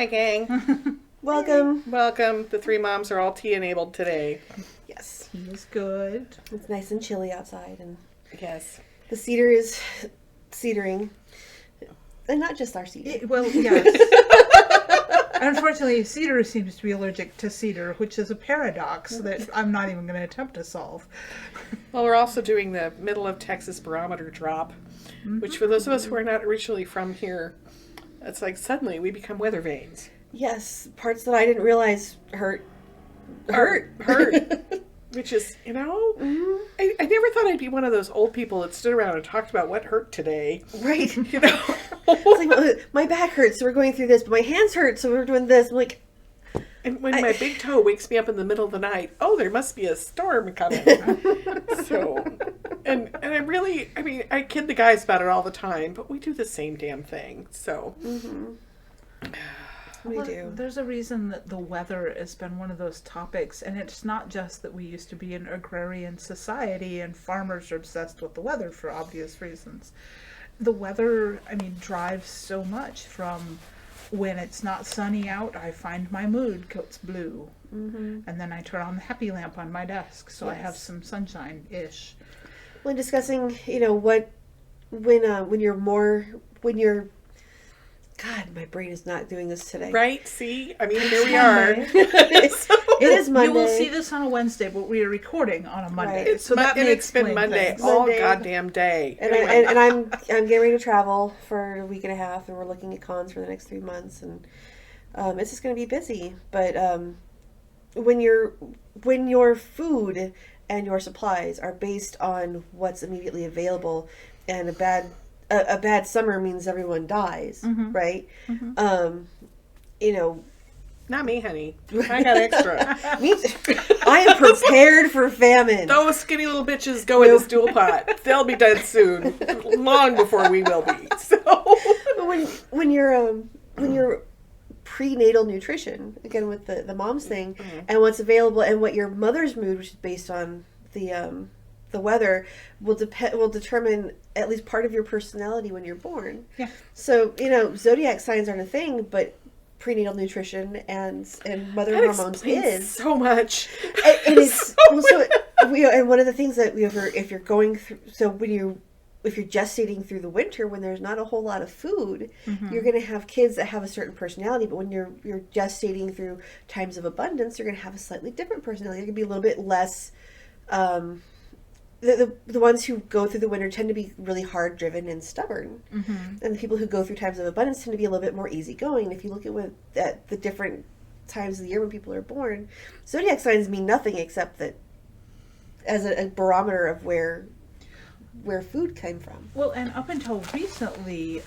Hi, gang. Welcome. Welcome. The three moms are all tea enabled today. Yes. He is good. It's nice and chilly outside, and Yes. the cedar is cedering. And not just our cedar. Well, yes. Unfortunately, cedar seems to be allergic to cedar, which is a paradox that I'm not even going to attempt to solve. Well, we're also doing the middle of Texas barometer drop, which for those of us who are not originally from here, it's like suddenly we become weather vanes. Yes, parts that I didn't realize hurt. Which is, I never thought I'd be one of those old people that stood around and talked about what hurt today. Right. You know? It's like, well, my back hurts, so we're going through this, but my hands hurt, so we're doing this. I'm like... And when my big toe wakes me up in the middle of the night, oh, there must be a storm coming. So, and I really, I kid the guys about it all the time, but we do the same damn thing, so. We do. There's a reason that the weather has been one of those topics, and it's not just that we used to be an agrarian society and farmers are obsessed with the weather for obvious reasons. The weather, drives so much from when it's not sunny out, I find my mood goes blue. And then I turn on the happy lamp on my desk, so I have some sunshine-ish. When discussing, when you're God, my brain is not doing this today. Right? See? Here we are. It is Monday. You will see this on a Wednesday, but we are recording on a Monday. Right. So that it's been Monday all goddamn day. And, Anyway. I'm getting ready to travel for a week and a half, and we're looking at cons for the next 3 months, and it's just going to be busy. But when your food and your supplies are based on what's immediately available, and a bad summer means everyone dies, right? Not me, honey. I got extra. I am prepared for famine. Those skinny little bitches go in the stool pot. They'll be dead soon, long before we will be. So when you're prenatal nutrition, again with the mom's thing, and what's available, and what your mother's mood, which is based on the weather, will determine at least part of your personality when you're born. Yeah. So zodiac signs aren't a thing, but prenatal nutrition and mother that hormones is so much. And it's and one of the things that if you're going through, if you're gestating through the winter when there's not a whole lot of food, you're going to have kids that have a certain personality. But when you're gestating through times of abundance, you're going to have a slightly different personality. You're going to be a little bit less. The ones who go through the winter tend to be really hard driven and stubborn, and the people who go through times of abundance tend to be a little bit more easygoing. If you look at the different times of the year when people are born, zodiac signs mean nothing except that as a barometer of where food came from. Well, and up until recently,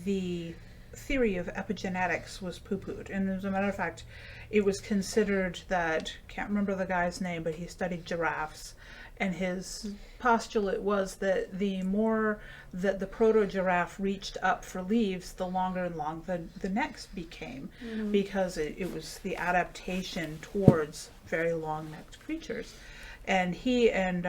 the theory of epigenetics was poo-pooed. And as a matter of fact, it was considered that, can't remember the guy's name, but he studied giraffes. And his postulate was that the more that the proto-giraffe reached up for leaves, the longer and long the necks became, because it was the adaptation towards very long-necked creatures. And he and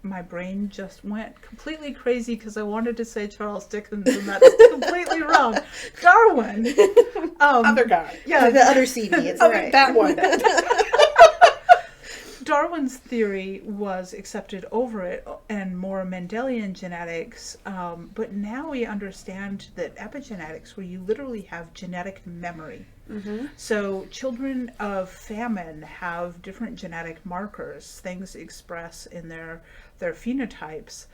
my brain just went completely crazy because I wanted to say Charles Dickens, and that's completely wrong. Darwin. Other guy. Yeah, the other CD. It's right. That one. Darwin's theory was accepted over it and more Mendelian genetics, but now we understand that epigenetics, where you literally have genetic memory. So children of famine have different genetic markers, things express in their phenotypes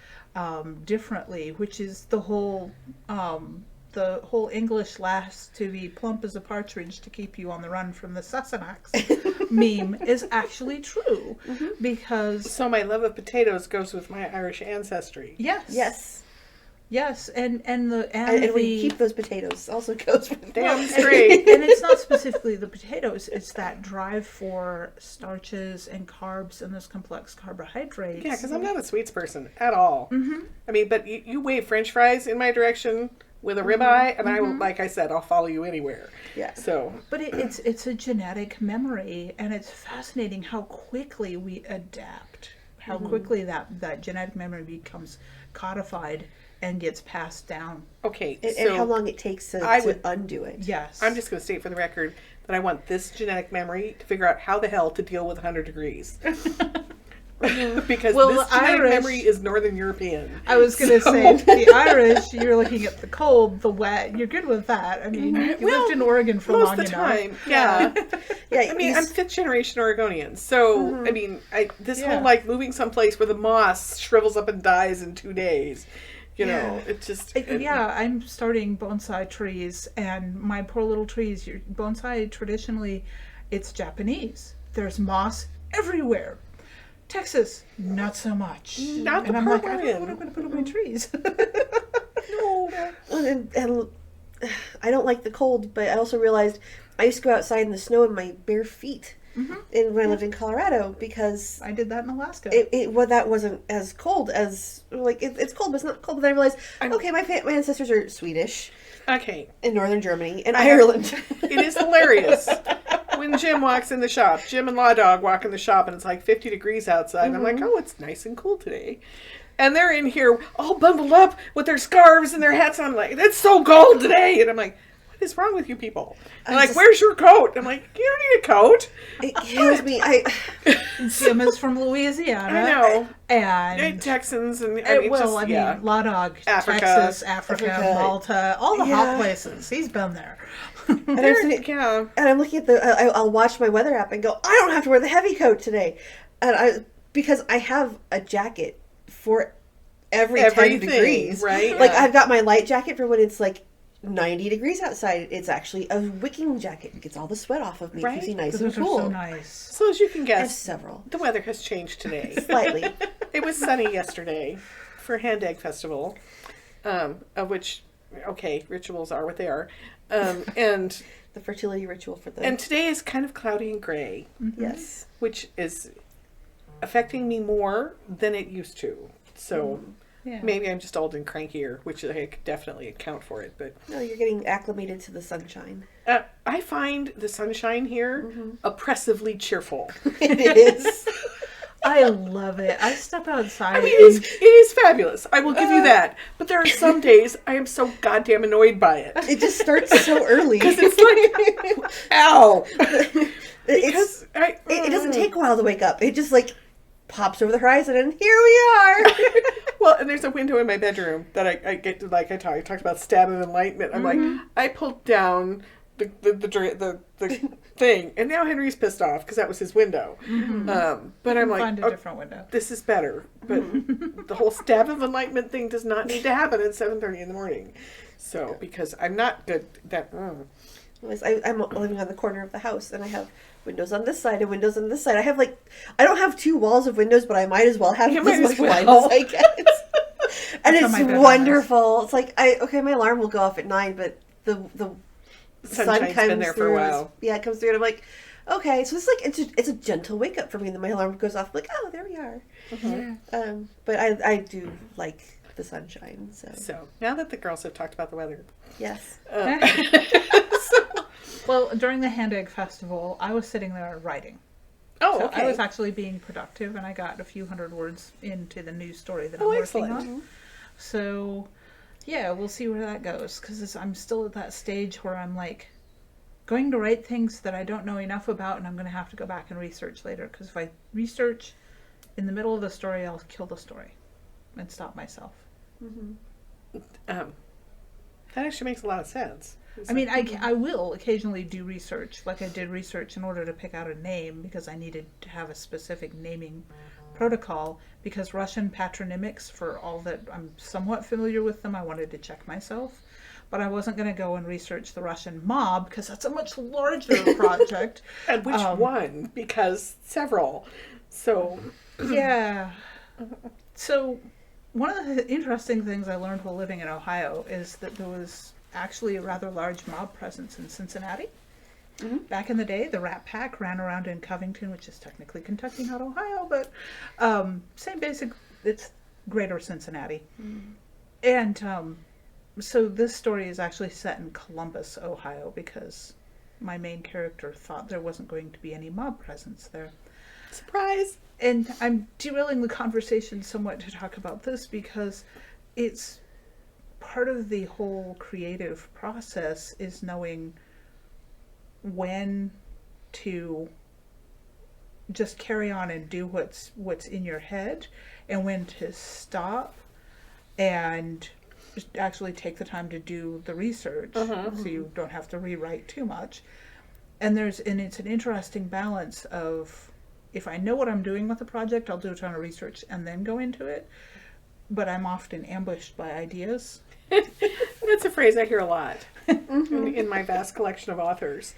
differently, which is the whole English lass to be plump as a partridge to keep you on the run from the Sassenachs meme is actually true, because So my love of potatoes goes with my Irish ancestry. Yes. and we keep those potatoes also goes with Damn straight. and it's not specifically the potatoes, it's that drive for starches and carbs and those complex carbohydrates. Yeah, because I'm not a sweets person at all. But you wave French fries in my direction with a ribeye, and I will, like I said, I'll follow you anywhere. Yeah. So, but it's a genetic memory, and it's fascinating how quickly we adapt, how quickly that genetic memory becomes codified and gets passed down. Okay, And how long it takes to undo it. Yes. I'm just going to state for the record that I want this genetic memory to figure out how the hell to deal with 100 degrees. Because this genetic memory is Northern European. I was going to say, the Irish, you're looking at the cold, the wet. You're good with that. I mean, you lived in Oregon for long enough. Most of the time, yeah. Yeah, I mean, I'm 5th generation Oregonian, so I mean, this whole like moving someplace where the moss shrivels up and dies in 2 days. You know, it just... I'm starting bonsai trees, and my poor little trees, bonsai, traditionally, it's Japanese. There's moss everywhere. Texas, not so much. Not the and I'm part like, I we're don't know what in. I'm going to put on my trees. No. And I don't like the cold, but I also realized I used to go outside in the snow in my bare feet when I lived in Colorado, because I did that in Alaska. That wasn't as cold as, like, it's cold, but it's not cold. But then I realized, okay, my ancestors are Swedish. Okay. In northern Germany and Ireland. It is hilarious when Jim walks in the shop. Jim and Law Dog walk in the shop and it's like 50 degrees outside. And I'm like, oh, it's nice and cool today. And they're in here all bundled up with their scarves and their hats on. I'm like, it's so cold today. And I'm like, what is wrong with you people? And like, where's your coat? I'm like, you don't need a coat. It kills me. Jim is from Louisiana. I know. And Texans and Law Dog, Africa. Texas, Africa, Malta, all the hot places. He's been there. And I'm looking at I'll watch my weather app and go, I don't have to wear the heavy coat today. And because I have a jacket for everything, 10 degrees. Right? Like, I've got my light jacket for when it's like 90 degrees outside. It's actually a wicking jacket. It gets all the sweat off of me. It keeps me nice and Those cool. are so nice. So as you can I guess, have several. the weather has changed today. Slightly. It was sunny yesterday for Hand Egg Festival, of which, rituals are what they are. And the fertility ritual for them. And today is kind of cloudy and gray. Yes. Which is affecting me more than it used to. So maybe I'm just old and crankier, which I could definitely account for it. But no, you're getting acclimated to the sunshine. I find the sunshine here oppressively cheerful. It is. I love it. I step outside. I mean, it is fabulous. I will give you that. But there are some days I am so goddamn annoyed by it. It just starts so early. Because it's like, ow. It doesn't take a while to wake up. It just like pops over the horizon and here we are. Well, and there's a window in my bedroom that I get to, like I talked about stab of enlightenment. I'm like, I pulled down the thing, and now Henry's pissed off because that was his window. But I'm like, find a different window. This is better. But the whole stab of enlightenment thing does not need to happen at 7:30 in the morning. So because I'm not good that. I'm living on the corner of the house, and I have windows on this side and windows on this side. I don't have 2 walls of windows, but I might as well have as much light as I get. And it's wonderful. It's like my alarm will go off at 9, but the sun comes been there through. For a while. Yeah, it comes through, and I'm like, okay. So it's a gentle wake up for me. And then my alarm goes off. I'm like, oh, there we are. But I do like the sunshine. So now that the girls have talked about the weather, yes. Well, during the Hand Egg Festival, I was sitting there writing. Oh, so okay. I was actually being productive, and I got a few hundred words into the news story that I'm working on. So, yeah, we'll see where that goes, because I'm still at that stage where I'm like going to write things that I don't know enough about, and I'm going to have to go back and research later, because if I research in the middle of the story, I'll kill the story and stop myself. That actually makes a lot of sense. I mean, I will occasionally do research, like I did research in order to pick out a name, because I needed to have a specific naming protocol, because Russian patronymics, for all that I'm somewhat familiar with them, I wanted to check myself. But I wasn't going to go and research the Russian mob, because that's a much larger project. And which one? Because several. So. Yeah. So one of the interesting things I learned while living in Ohio is that there was actually a rather large mob presence in Cincinnati. Back in the day, the Rat Pack ran around in Covington, which is technically Kentucky, not Ohio, but same basic, it's greater Cincinnati. And so this story is actually set in Columbus, Ohio, because my main character thought there wasn't going to be any mob presence there. Surprise! And I'm derailing the conversation somewhat to talk about this, because it's part of the whole creative process is knowing when to just carry on and do what's in your head, and when to stop and just actually take the time to do the research, so you don't have to rewrite too much. And it's an interesting balance of, if I know what I'm doing with the project, I'll do a ton of research and then go into it. But I'm often ambushed by ideas. That's a phrase I hear a lot in my vast collection of authors.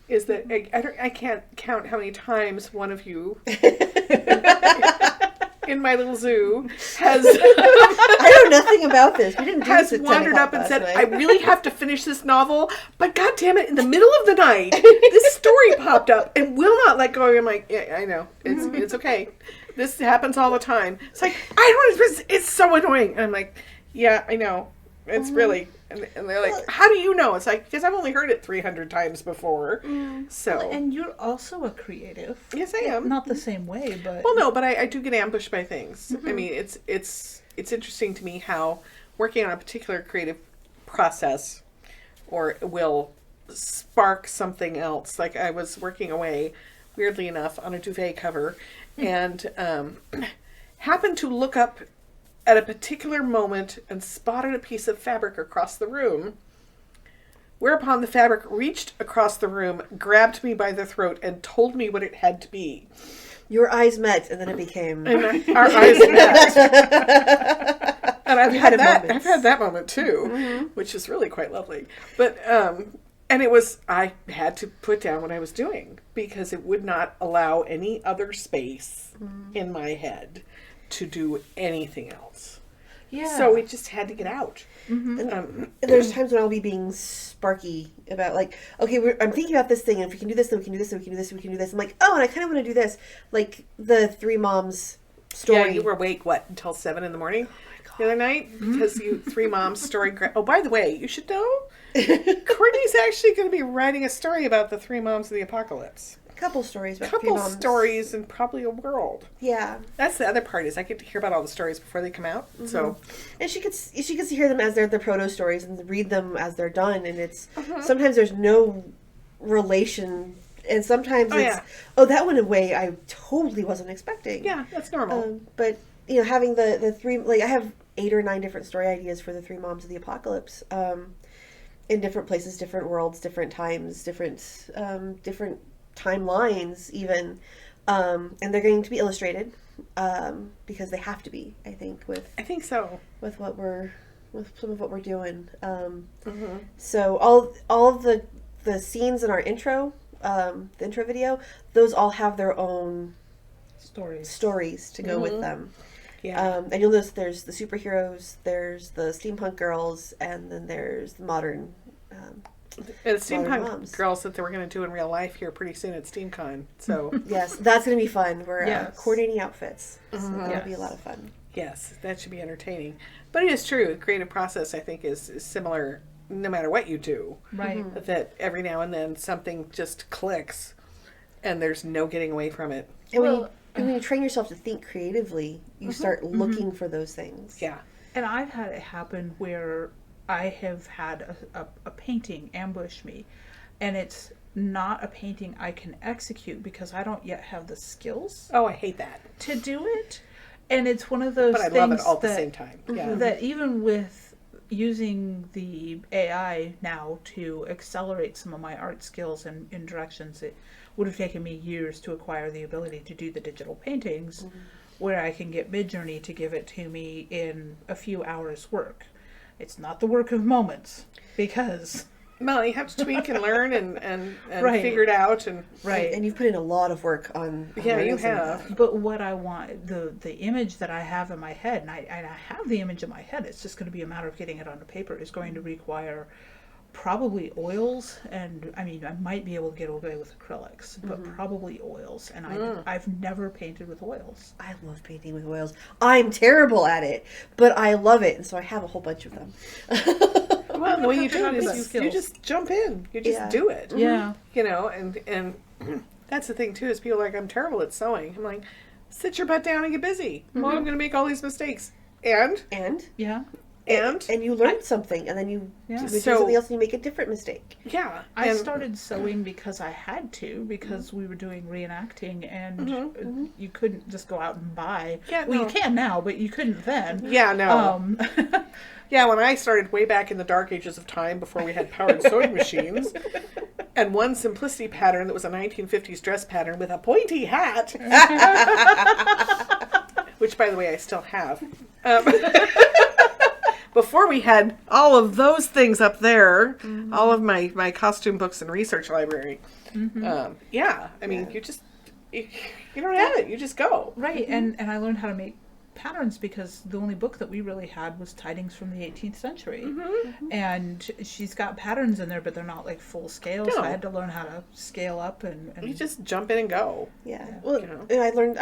Is that I can't count how many times one of you in my little zoo has I know nothing about this. We didn't do has this at 10 wandered o'clock up and last said, night. I really have to finish this novel, but God damn it, in the middle of the night, this story popped up and will not let go. I'm like, yeah, I know. It's okay. This happens all the time. It's like, I don't, it's so annoying. And I'm like, yeah, I know. It's really, and they're like, how do you know? It's like, because I've only heard it 300 times before. So. And you're also a creative. Yes, I am. Not the same way, but... Well, no, but I do get ambushed by things. I mean, it's interesting to me how working on a particular creative process will spark something else. Like I was working away, weirdly enough, on a duvet cover, and happened to look up at a particular moment and spotted a piece of fabric across the room. Whereupon the fabric reached across the room, grabbed me by the throat, and told me what it had to be. Your eyes met, and then it became... And our eyes met. And I've had that moment too, which is really quite lovely. But and it was, I had to put down what I was doing because it would not allow any other space in my head to do anything else. Yeah. So it just had to get out. And there's times when I'll be being sparky about, like, okay, I'm thinking about this thing, and if we can do this, then we can do this, and we can do this, and we can do this. I'm like, oh, and I kind of want to do this. Like the Three Moms story. Yeah, you were awake, until 7 a.m. the other night? Because you Three Moms story. Oh, by the way, you should know, Courtney's actually going to be writing a story about the Three Moms of the Apocalypse. Couple stories about Couple Three Moms. stories and probably a world. Yeah. That's the other part, is I get to hear about all the stories before they come out. So, and she gets to hear them as they're the proto stories and read them as they're done, and it's sometimes there's no relation, and sometimes that went away I totally wasn't expecting. yeah, that's normal. But having the three, like, I have 8 or 9 different story ideas for the Three Moms of the Apocalypse, in different places, different worlds, different times, different timelines even, and they're going to be illustrated because they have to be, I think so. with some of what we're doing. So all of the scenes in our intro, the intro video, those all have their own stories to go with them. Yeah. And you'll notice there's the superheroes, there's the steampunk girls, and then there's the modern And steampunk moms. girls that they were going to do in real life here pretty soon at SteamCon. So yes, that's going to be fun. We're Yes. coordinating outfits, so that'll be a lot of fun. yes, that should be entertaining. But it is true. The creative process, I think, is similar no matter what you do. Right. That every now and then something just clicks and there's no getting away from it. And when you train yourself to think creatively, you start looking for those things. Yeah. And I've had it happen where I have had a painting ambush me, and it's not a painting I can execute because I don't yet have the skills Oh, I hate that. to do it. And it's one of those But I things love it all at the that, same time. Yeah. that even with using the AI now to accelerate some of my art skills in directions, it would have taken me years to acquire the ability to do the digital paintings, where I can get MidJourney to give it to me in a few hours' work. It's not the work of moments, because... Well, you have to tweak and learn and Right. figure it out. And Right. And you've put in a lot of work on yeah, learning you some of have. that. But what I want, the image that I have in my head, and I have the image in my head, it's just going to be a matter of getting it onto paper, is going to require probably oils, and I mean, I might be able to get away with acrylics, but probably oils, and I've never painted with oils. I love painting with oils. I'm terrible at it, but I love it, and so I have a whole bunch of them. Well, the way you do it Those is you skills. just jump in. You just Yeah. do it. Yeah. You know, and that's the thing too, is people are like, I'm terrible at sewing. I'm like, sit your butt down and get busy. Well, I'm going to make all these mistakes. And And Yeah. And you learn something, and then you Yeah. do So- something else and you make a different mistake. yeah. I and- started sewing because I had to, because we were doing reenacting, and Mm-hmm. you couldn't just go out and buy. Yeah, well, no. you can now, but you couldn't then. Yeah, no. Yeah, when I started way back in the dark ages of time before we had powered sewing machines, and one simplicity pattern that was a 1950s dress pattern with a pointy hat, which, by the way, I still have. Before we had all of those things up there, all of my costume books and research library. Yeah, I mean, you don't have it. You just go. Right, and I learned how to make patterns because the only book that we really had was Tidings from the 18th century. And she's got patterns in there, but they're not like full scale, so No. I had to learn how to scale up and You just jump in and go. Yeah. Well, You know. and I learned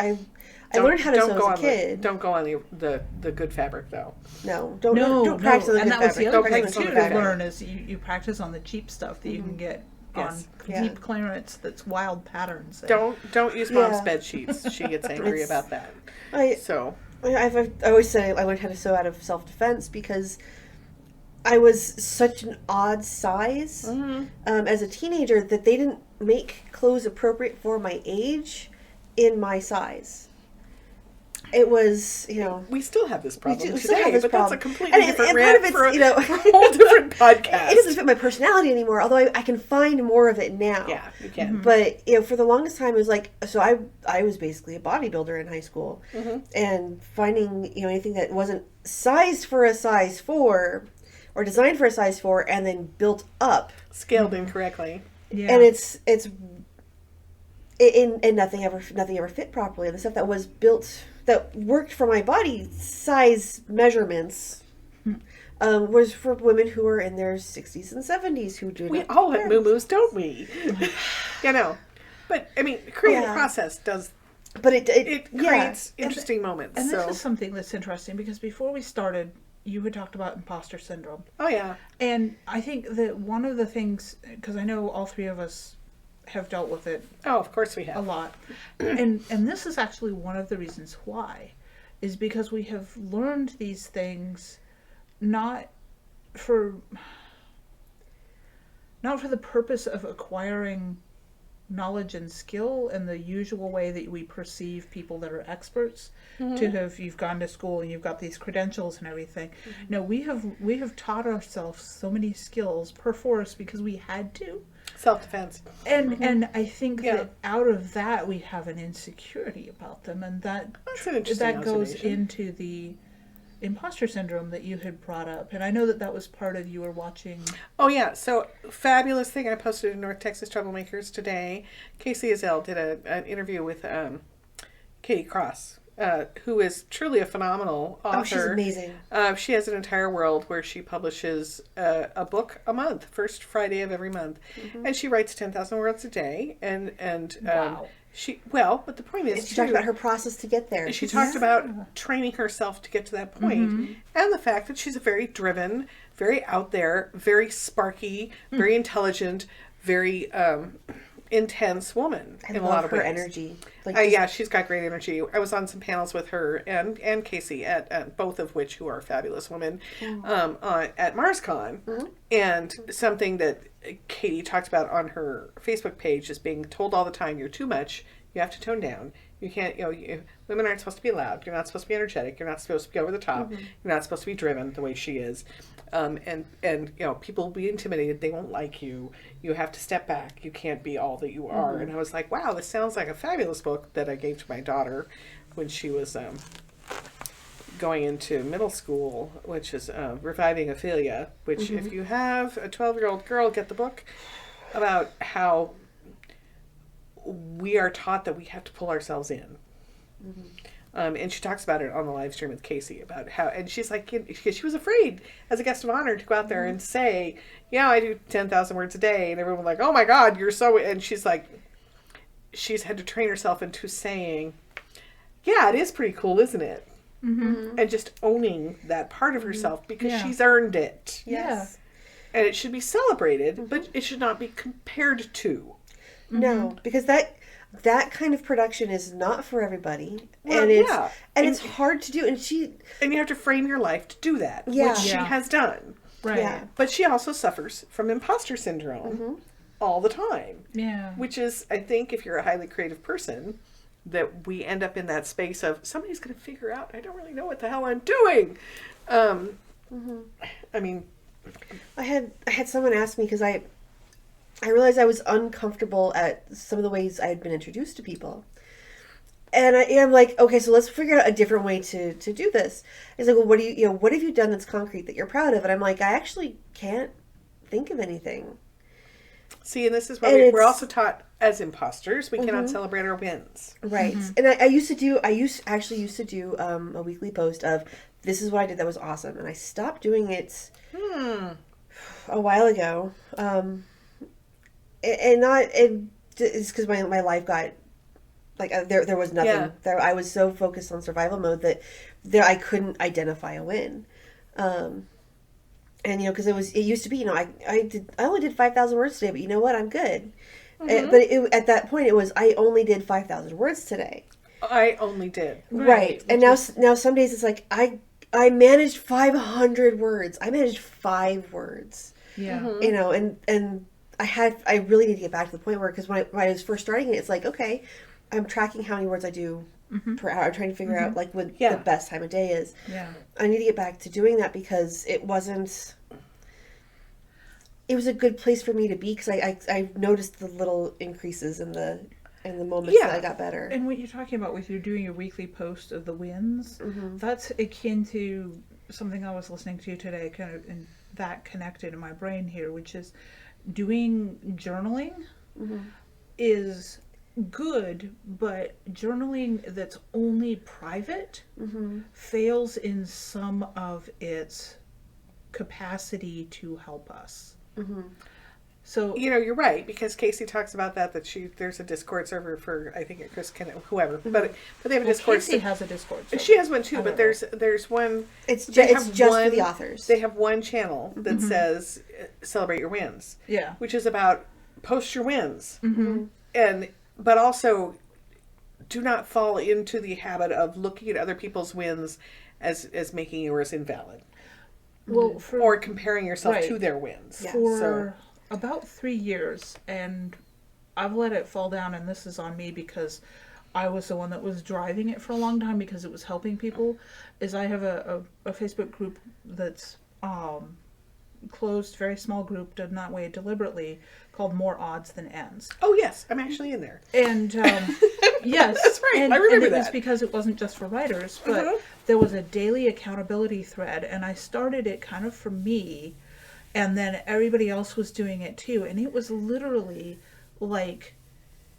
how to sew as a kid. Don't go on the good fabric though. No, don't practice on the and good that was the fabric. other Don't thing practice on too the to fabric. learn is you practice on the cheap stuff that you can get Yes. on Yeah. deep clearance that's wild patterns. And Don't use mom's Yeah. bed sheets. She gets angry It's- about that. I So always say I learned how to sew out of self-defense because I was such an odd size as a teenager that they didn't make clothes appropriate for my age in my size. It was, we still have this problem we still today, have this but problem. that's a completely different and part rant of it's, for a whole different podcast. It doesn't fit my personality anymore, although I can find more of it now. Yeah, you can. But for the longest time, it was like, so I was basically a bodybuilder in high school, and finding anything that wasn't sized for a size 4 or designed for a size 4, and then built up, Scaled incorrectly. yeah. and and nothing ever fit properly. And the stuff that was built that worked for my body size measurements. Was for women who are in their 60s and 70s who do We not all have wear moo-moos, don't we? But I mean, creative Yeah. process does But it creates yeah. interesting moments. And So this is something that's interesting because before we started, you had talked about imposter syndrome. oh yeah. And I think that one of the things, because I know all three of us have dealt with it Oh, of course we a have. lot. And this is actually one of the reasons why, is because we have learned these things not for the purpose of acquiring knowledge and skill in the usual way that we perceive people that are experts to have, you've gone to school and you've got these credentials and everything. No, we have taught ourselves so many skills perforce because we had to. Self-defense. And I think Yeah. that out of that we have an insecurity about them, and that That's an interesting that goes observation. into the imposter syndrome that you had brought up. And I know that was part of you were watching. Oh yeah, so fabulous thing I posted in North Texas Troublemakers today. Casey Azell did an interview with Katie Cross, who is truly a phenomenal author. Oh, she's amazing. She has an entire world where she publishes a book a month, first Friday of every month, and she writes 10,000 words a day. And Wow. but the point is, She talked about her process to get there. she talked about training herself to get to that point, and the fact that she's a very driven, very out there, very sparky, very intelligent, very intense woman I in a love lot of her ways. energy. Yeah, she's got great energy. I was on some panels with her and Casey at both of which who are fabulous women at MarsCon, and something that Katie talked about on her Facebook page is being told all the time, you're too much, you have to tone down. You can't, women aren't supposed to be loud. You're not supposed to be energetic. You're not supposed to be over the top. You're not supposed to be driven the way she is. And people will be intimidated. They won't like you. You have to step back. You can't be all that you are. And I was like, wow, this sounds like a fabulous book that I gave to my daughter when she was going into middle school, which is Reviving Ophelia, which if you have a 12-year-old girl, get the book about how we are taught that we have to pull ourselves in. And she talks about it on the live stream with Casey about how, and she's like, because she was afraid as a guest of honor to go out there and say, yeah, I do 10,000 words a day. And everyone was like, oh my God, you're so, and she's like, she's had to train herself into saying, yeah, it is pretty cool, isn't it? And just owning that part of herself because Yeah. she's earned it. Yes. And it should be celebrated, but it should not be compared to. No, because that that kind of production is not for everybody. Well, and it's yeah. and it's hard to do. And you have to frame your life to do that, Yeah. which she Yeah. has done. Right. Yeah. But she also suffers from imposter syndrome all the time. Yeah. Which is, I think, if you're a highly creative person, that we end up in that space of somebody's going to figure out, I don't really know what the hell I'm doing. I mean, I had someone ask me because I realized I was uncomfortable at some of the ways I had been introduced to people. And I'm like, okay, so let's figure out a different way to do this. He's like, well, what have you done that's concrete that you're proud of? And I'm like, I actually can't think of anything. see, and this is why we're also taught as imposters, we cannot celebrate our wins. Right. And I used to do a weekly post of, this is what I did that was awesome. And I stopped doing it a while ago. It's because my life got, like, there was nothing. Yeah. There, I was so focused on survival mode that I couldn't identify a win. And because it used to be, I only did 5,000 words today, but you know what, I'm good. But at that point it was, I only did 5,000 words today. I only did. Right. And now some days it's like I managed 500 words. I managed 5 words. Yeah. And I really need to get back to the point where, because when I was first starting it, it's like, okay, I'm tracking how many words I do per hour. I'm trying to figure out like what the best time of day is. Yeah. I need to get back to doing that because it was a good place for me to be, because I noticed the little increases in the moments that I got better. And what you're talking about with you doing your weekly post of the wins, that's akin to something I was listening to today, kind of, and that connected in my brain here, which is doing journaling is good, but journaling that's only private fails in some of its capacity to help us. So you're right, because Casey talks about that there's a Discord server for, I think, Chris Kennett, whoever, but they have a Discord. Casey has a Discord server. She has one too, but there's one. It's just for the authors. They have one channel that says celebrate your wins. Yeah, which is about post your wins, but also do not fall into the habit of looking at other people's wins as making yours invalid. Well, or comparing yourself to their wins. Yeah. For about 3 years, and I've let it fall down, and this is on me because I was the one that was driving it for a long time because it was helping people, is I have a Facebook group that's closed, very small group, done that way deliberately, called More Odds Than Ends. Oh yes, I'm actually in there. And yes, that's right. And, I remember and it that. was because it wasn't just for writers, but there was a daily accountability thread, and I started it kind of for me, and then everybody else was doing it too, and it was literally like,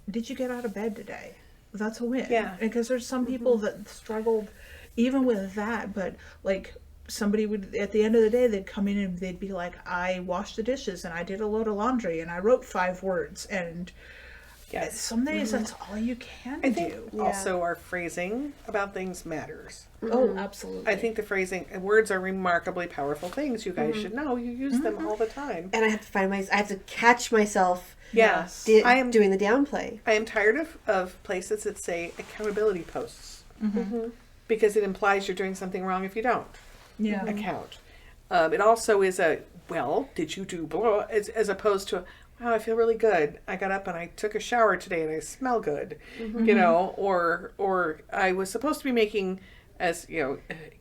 did you get out of bed today? That's a win. Yeah. Because there's some people that struggled even with that, but like, somebody would, at the end of the day, they'd come in and they'd be like, I washed the dishes and I did a load of laundry and I wrote 5 words, and some days that's all you can do. Also, our phrasing about things matters. Oh, absolutely. I think the phrasing and words are remarkably powerful things. You guys should know. You use them all the time. And I have to I have to catch myself Yes. I am doing the downplay. I am tired of places that say accountability posts. Because it implies you're doing something wrong if you don't account. It also is did you do blah, as opposed to, wow, I feel really good. I got up and I took a shower today and I smell good. Or I was supposed to be making, as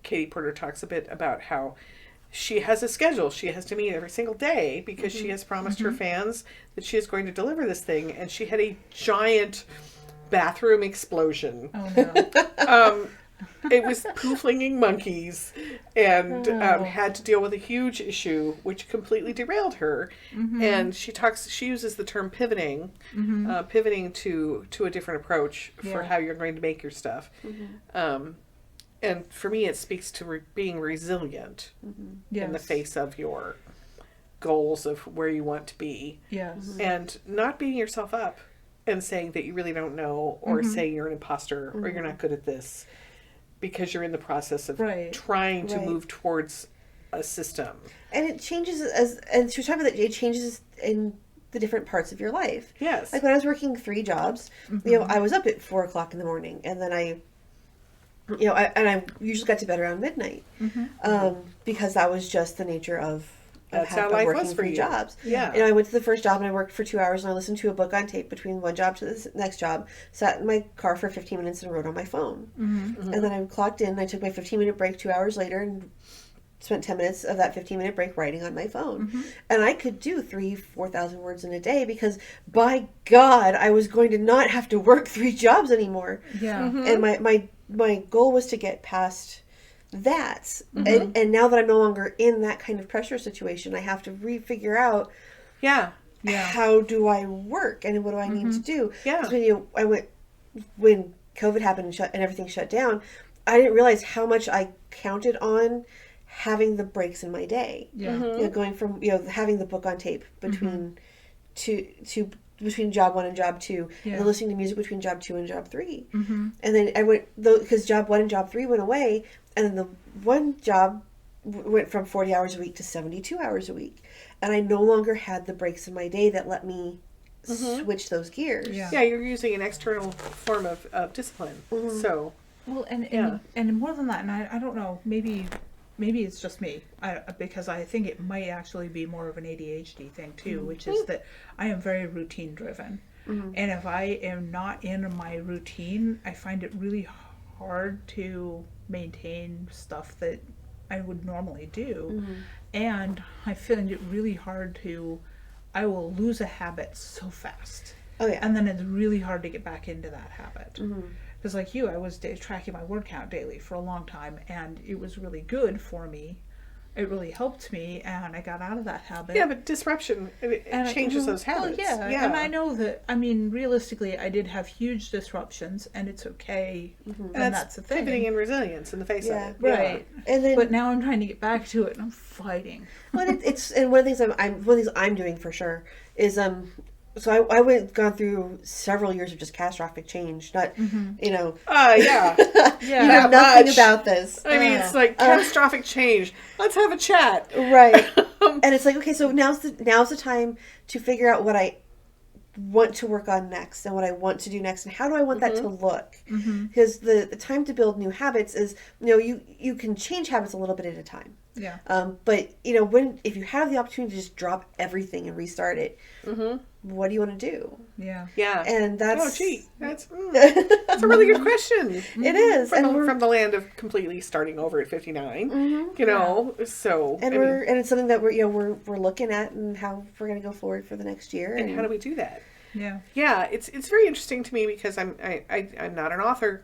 Katie Porter talks a bit about how she has a schedule she has to meet every single day because she has promised her fans that she is going to deliver this thing, and she had a giant bathroom explosion. Oh no. It was poo-flinging monkeys, and had to deal with a huge issue which completely derailed her. And she uses the term pivoting, pivoting to a different approach for how you're going to make your stuff. And for me, it speaks to being resilient in the face of your goals of where you want to be. Yes. And not beating yourself up and saying that you really don't know, or saying you're an imposter, or you're not good at this, because you're in the process of trying to move towards a system. And it changes and she was talking about that it changes in the different parts of your life. Yes. Like when I was working 3 jobs, you know, I was up at 4 o'clock in the morning, and then I usually got to bed around midnight, because that was just the nature of That's how life working was for 3 you. jobs. Yeah. You know, I went to the first job and I worked for 2 hours and I listened to a book on tape between one job to the next job, sat in my car for 15 minutes and wrote on my phone. And then I clocked in, I took my 15-minute break 2 hours later and spent 10 minutes of that 15-minute break writing on my phone. And I could do 4,000 words in a day because, by God, I was going to not have to work 3 jobs anymore. Yeah. And my goal was to get past that. And now that I'm no longer in that kind of pressure situation, I have to figure out Yeah. how do I work and what do I need to do. Yeah. 'Cause when COVID happened and everything shut down, I didn't realize how much I counted on having the breaks in my day. Yeah. You know, going from, you know, having the book on tape between between job 1 and job 2, and then listening to music between job 2 and job 3. And then I went, because job 1 and job 3 went away, and then the one job went from 40 hours a week to 72 hours a week. And I no longer had the breaks in my day that let me switch those gears. Yeah. Yeah, you're using an external form of discipline. So, Well, and more than that, and I don't know, maybe it's just me, because I think it might actually be more of an ADHD thing too, which is that I am very routine driven. And if I am not in my routine, I find it really hard to maintain stuff that I would normally do. And I find it really hard I will lose a habit so fast. Oh, yeah. And then it's really hard to get back into that habit. Because like you, I was tracking my word count daily for a long time, and it was really good for me. It really helped me, and I got out of that habit. yeah, but disruption, it changes those habits. Well, yeah, and I know that, I mean, realistically, I did have huge disruptions, and it's okay, and that's the thing. Pivoting and resilience in the face of it. Right. And then, But now I'm trying to get back to it, and I'm fighting. well, it's and one of the things I'm doing for sure is so I gone through several years of just catastrophic change. Not you know. Yeah. You know nothing much. about this. I mean, it's like catastrophic change. Let's have a chat. Right. And it's like, okay, so now's the time to figure out what I want to work on next and what I want to do next and how do I want that to look. Because the time to build new habits is, you know, you can change habits a little bit at a time. Yeah. But you know, if you have the opportunity to just drop everything and restart it, what do you want to do? Yeah. Yeah. And that's that's a really good question. It is, From the land of completely starting over at 59. You know, so and it's something that we're looking at and how we're going to go forward for the next year. and how do we do that? Yeah. Yeah, it's very interesting to me because I'm not an author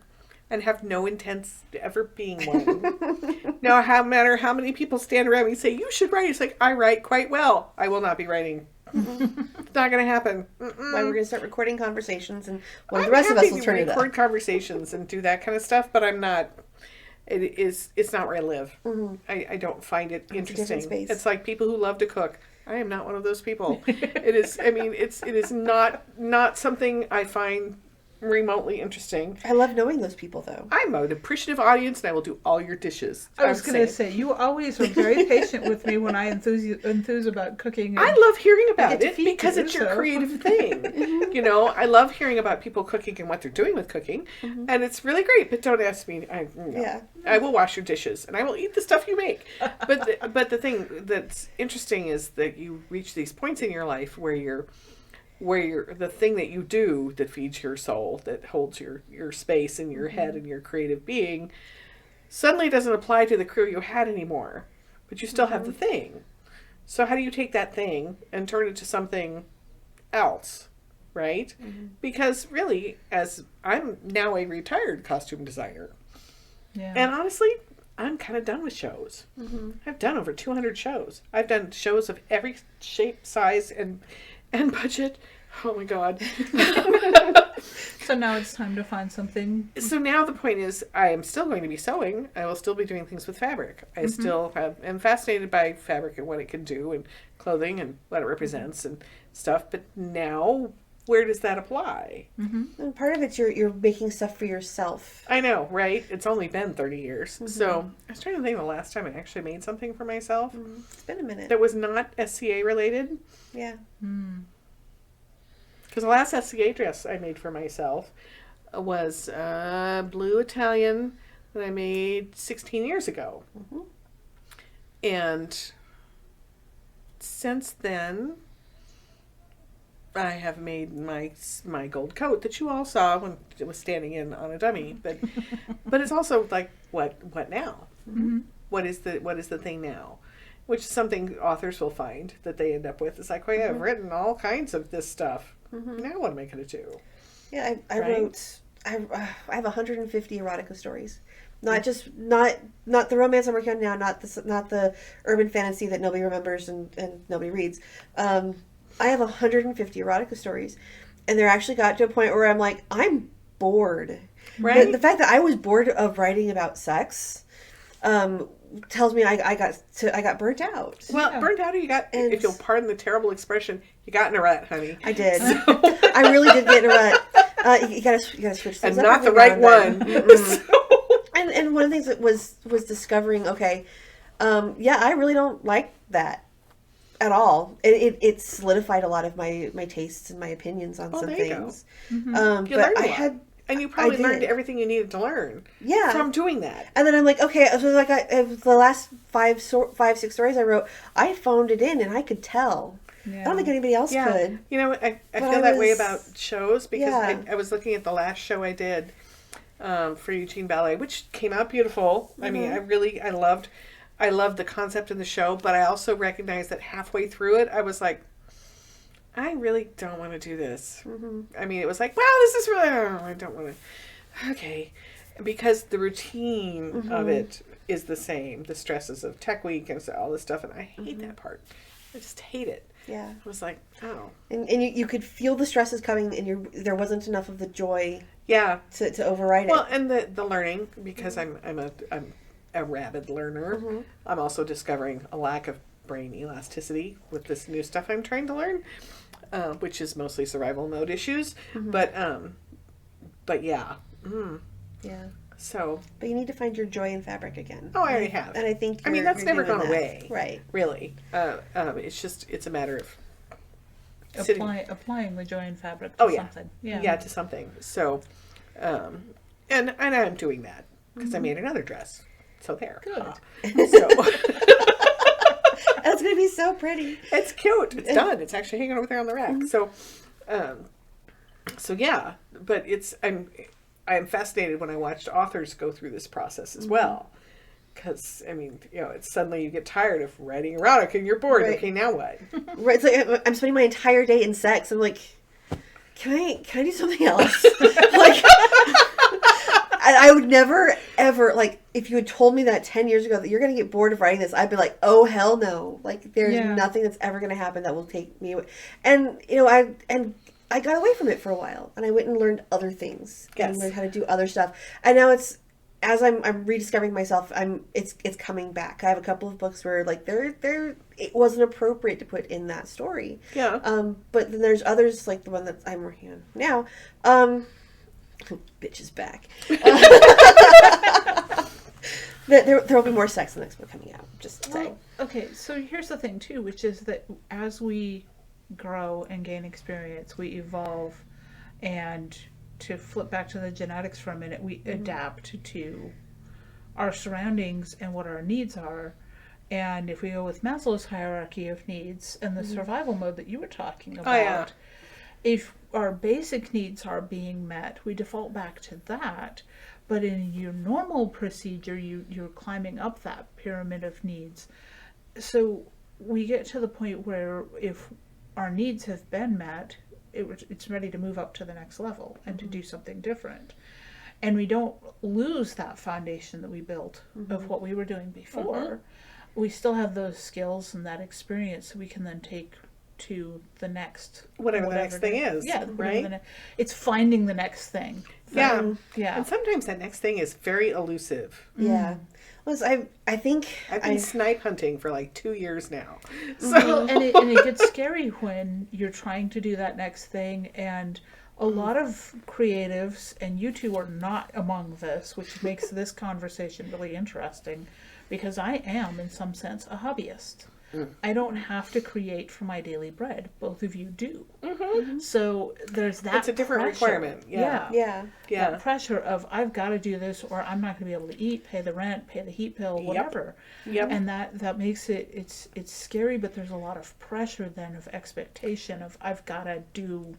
and have no intents to ever being one. No matter how many people stand around me and say, you should write. It's like, I write quite well. I will not be writing. It's not going to happen. Why we're going to start recording conversations and one of the rest of us will turn it up. record conversations and do that kind of stuff, but I'm not. It's not where I live. I don't find it interesting. Space. It's like people who love to cook. I am not one of those people. It is. I mean, it is not something I find remotely interesting. I love knowing those people, though. I'm an appreciative audience, and I will do all your dishes. I was going to say, you always are very patient with me when I enthuse about cooking. I love hearing about to it feed because you, it's your so. creative thing. You know, I love hearing about people cooking and what they're doing with cooking, and it's really great. But don't ask me. I will wash your dishes and I will eat the stuff you make. But the thing that's interesting is that you reach these points in your life where you're the thing that you do that feeds your soul, that holds your space in your head and your creative being, suddenly doesn't apply to the career you had anymore, but you still have the thing. So how do you take that thing and turn it to something else, right? Because really, as I'm now a retired costume designer, and honestly, I'm kind of done with shows. I've done over 200 shows. I've done shows of every shape, size, and budget. Oh my God. So now it's time to find something. So now the point is, I am still going to be sewing. I will still be doing things with fabric. I still am fascinated by fabric and what it can do and clothing and what it represents and stuff. But now, where does that apply? And part of it's you're making stuff for yourself. I know, right? It's only been 30 years. So I was trying to think of the last time I actually made something for myself It's been a minute. that was not SCA related. Yeah. Because the last SCA dress I made for myself was blue Italian that I made 16 years ago. Mm-hmm. And since then, I have made my gold coat that you all saw when it was standing in on a dummy. But it's also like, what now? Mm-hmm. What is the thing now? Which is something authors will find that they end up with. It's like, well, yeah, I've written all kinds of this stuff. Mm-hmm. Now what am I going to do? Yeah, I Right? wrote. I have 150 erotica stories. Not the romance I'm working on now. Not the urban fantasy that nobody remembers and nobody reads. I have 150 erotica stories, and they're actually got to a point where I'm like, I'm bored. Right? The fact that I was bored of writing about sex tells me I got burnt out. Well, Yeah. burnt out, or you got, And- if you'll pardon the terrible expression, you got in a rut, honey. I did. I really did get in a rut. You gotta switch things And up not the every right now and one. then. Mm-mm. And one of the things that was discovering, okay, yeah, I really don't like that at all. It solidified a lot of my tastes and my opinions on Oh, some there you go. things. Mm-hmm. You But learned a I lot. had, And you probably I learned did. everything you needed to learn yeah. from doing that. And then I'm like, okay, so like the last 5-6 stories I wrote, I phoned it in and I could tell. I don't think anybody else Yeah. could. You know, I But feel I that way was- about shows because Yeah. I was looking at the last show I did for Eugene Ballet, which came out beautiful. I mean, I loved the concept of the show, but I also recognized that halfway through it, I was like, I really don't want to do this. Mm-hmm. I mean, it was like, wow, this is really, I don't want to. Okay. Because the routine of it is the same. The stresses of Tech Week and all this stuff. And I hate that part. I just hate it. Yeah. I was like, oh. And you could feel the stresses coming and there wasn't enough of the joy Yeah. to override Well, it. and the learning, because I'm a rabid learner. Mm-hmm. I'm also discovering a lack of brain elasticity with this new stuff I'm trying to learn, which is mostly survival mode issues. Mm-hmm. But yeah. Mm. Yeah. So, But you need to find your joy in fabric again. oh, I already have. And I think I mean, you're- that's you're never doing gone that. away. Right. Really. It's a matter of sitting. Applying the joy and fabric to Oh, yeah. something. Yeah. Yeah, to something. So, and I'm doing that because I made another dress. So there. Good. So That's going to be so pretty. it's cute. It's done. It's actually hanging over there on the rack. So yeah, but I'm fascinated when I watched authors go through this process as well. Because, I mean, you know, it's suddenly you get tired of writing erotica and you're bored. Right. Okay, now what? Right. It's like I'm spending my entire day in sex. I'm like, can I do something else? Like, I would never, ever, like, if you had told me that 10 years ago that you're going to get bored of writing this, I'd be like, oh, hell no. Like, there's Yeah. nothing that's ever going to happen that will take me away. And, you know, I got away from it for a while. And I went and learned other things. Yes. And learned how to do other stuff. And now it's, as I'm rediscovering myself, it's coming back. I have a couple of books where, like, it wasn't appropriate to put in that story. Yeah. But then there's others, like the one that I'm working on now. Bitch is back. There will be more sex in the next book coming out. Just saying. Well, okay, so here's the thing too, which is that as we grow and gain experience, we evolve, and to flip back to the genetics for a minute, we adapt to our surroundings and what our needs are. And if we go with Maslow's hierarchy of needs and the survival mode that you were talking about, yeah. if our basic needs are being met, we default back to that. But in your normal procedure, you're climbing up that pyramid of needs. So we get to the point where if our needs have been met, it's ready to move up to the next level and to do something different. And we don't lose that foundation that we built of what we were doing before. We still have those skills and that experience that we can then take to the next Whatever the next thing is, yeah, right? It's finding the next thing. Yeah. Yeah. And sometimes that next thing is very elusive. Yeah. Well, I think I've been snipe hunting for like 2 years now. So Well, and it gets scary when you're trying to do that next thing, and a lot of creatives, and you two are not among this, which makes this conversation really interesting, because I am, in some sense, a hobbyist. I don't have to create for my daily bread. Both of you do. Mm-hmm. So there's that. It's a different pressure. requirement. Yeah. That pressure of I've got to do this, or I'm not going to be able to eat, pay the rent, pay the heat bill, whatever. Yep. And that makes it's scary, but there's a lot of pressure then of expectation of I've got to do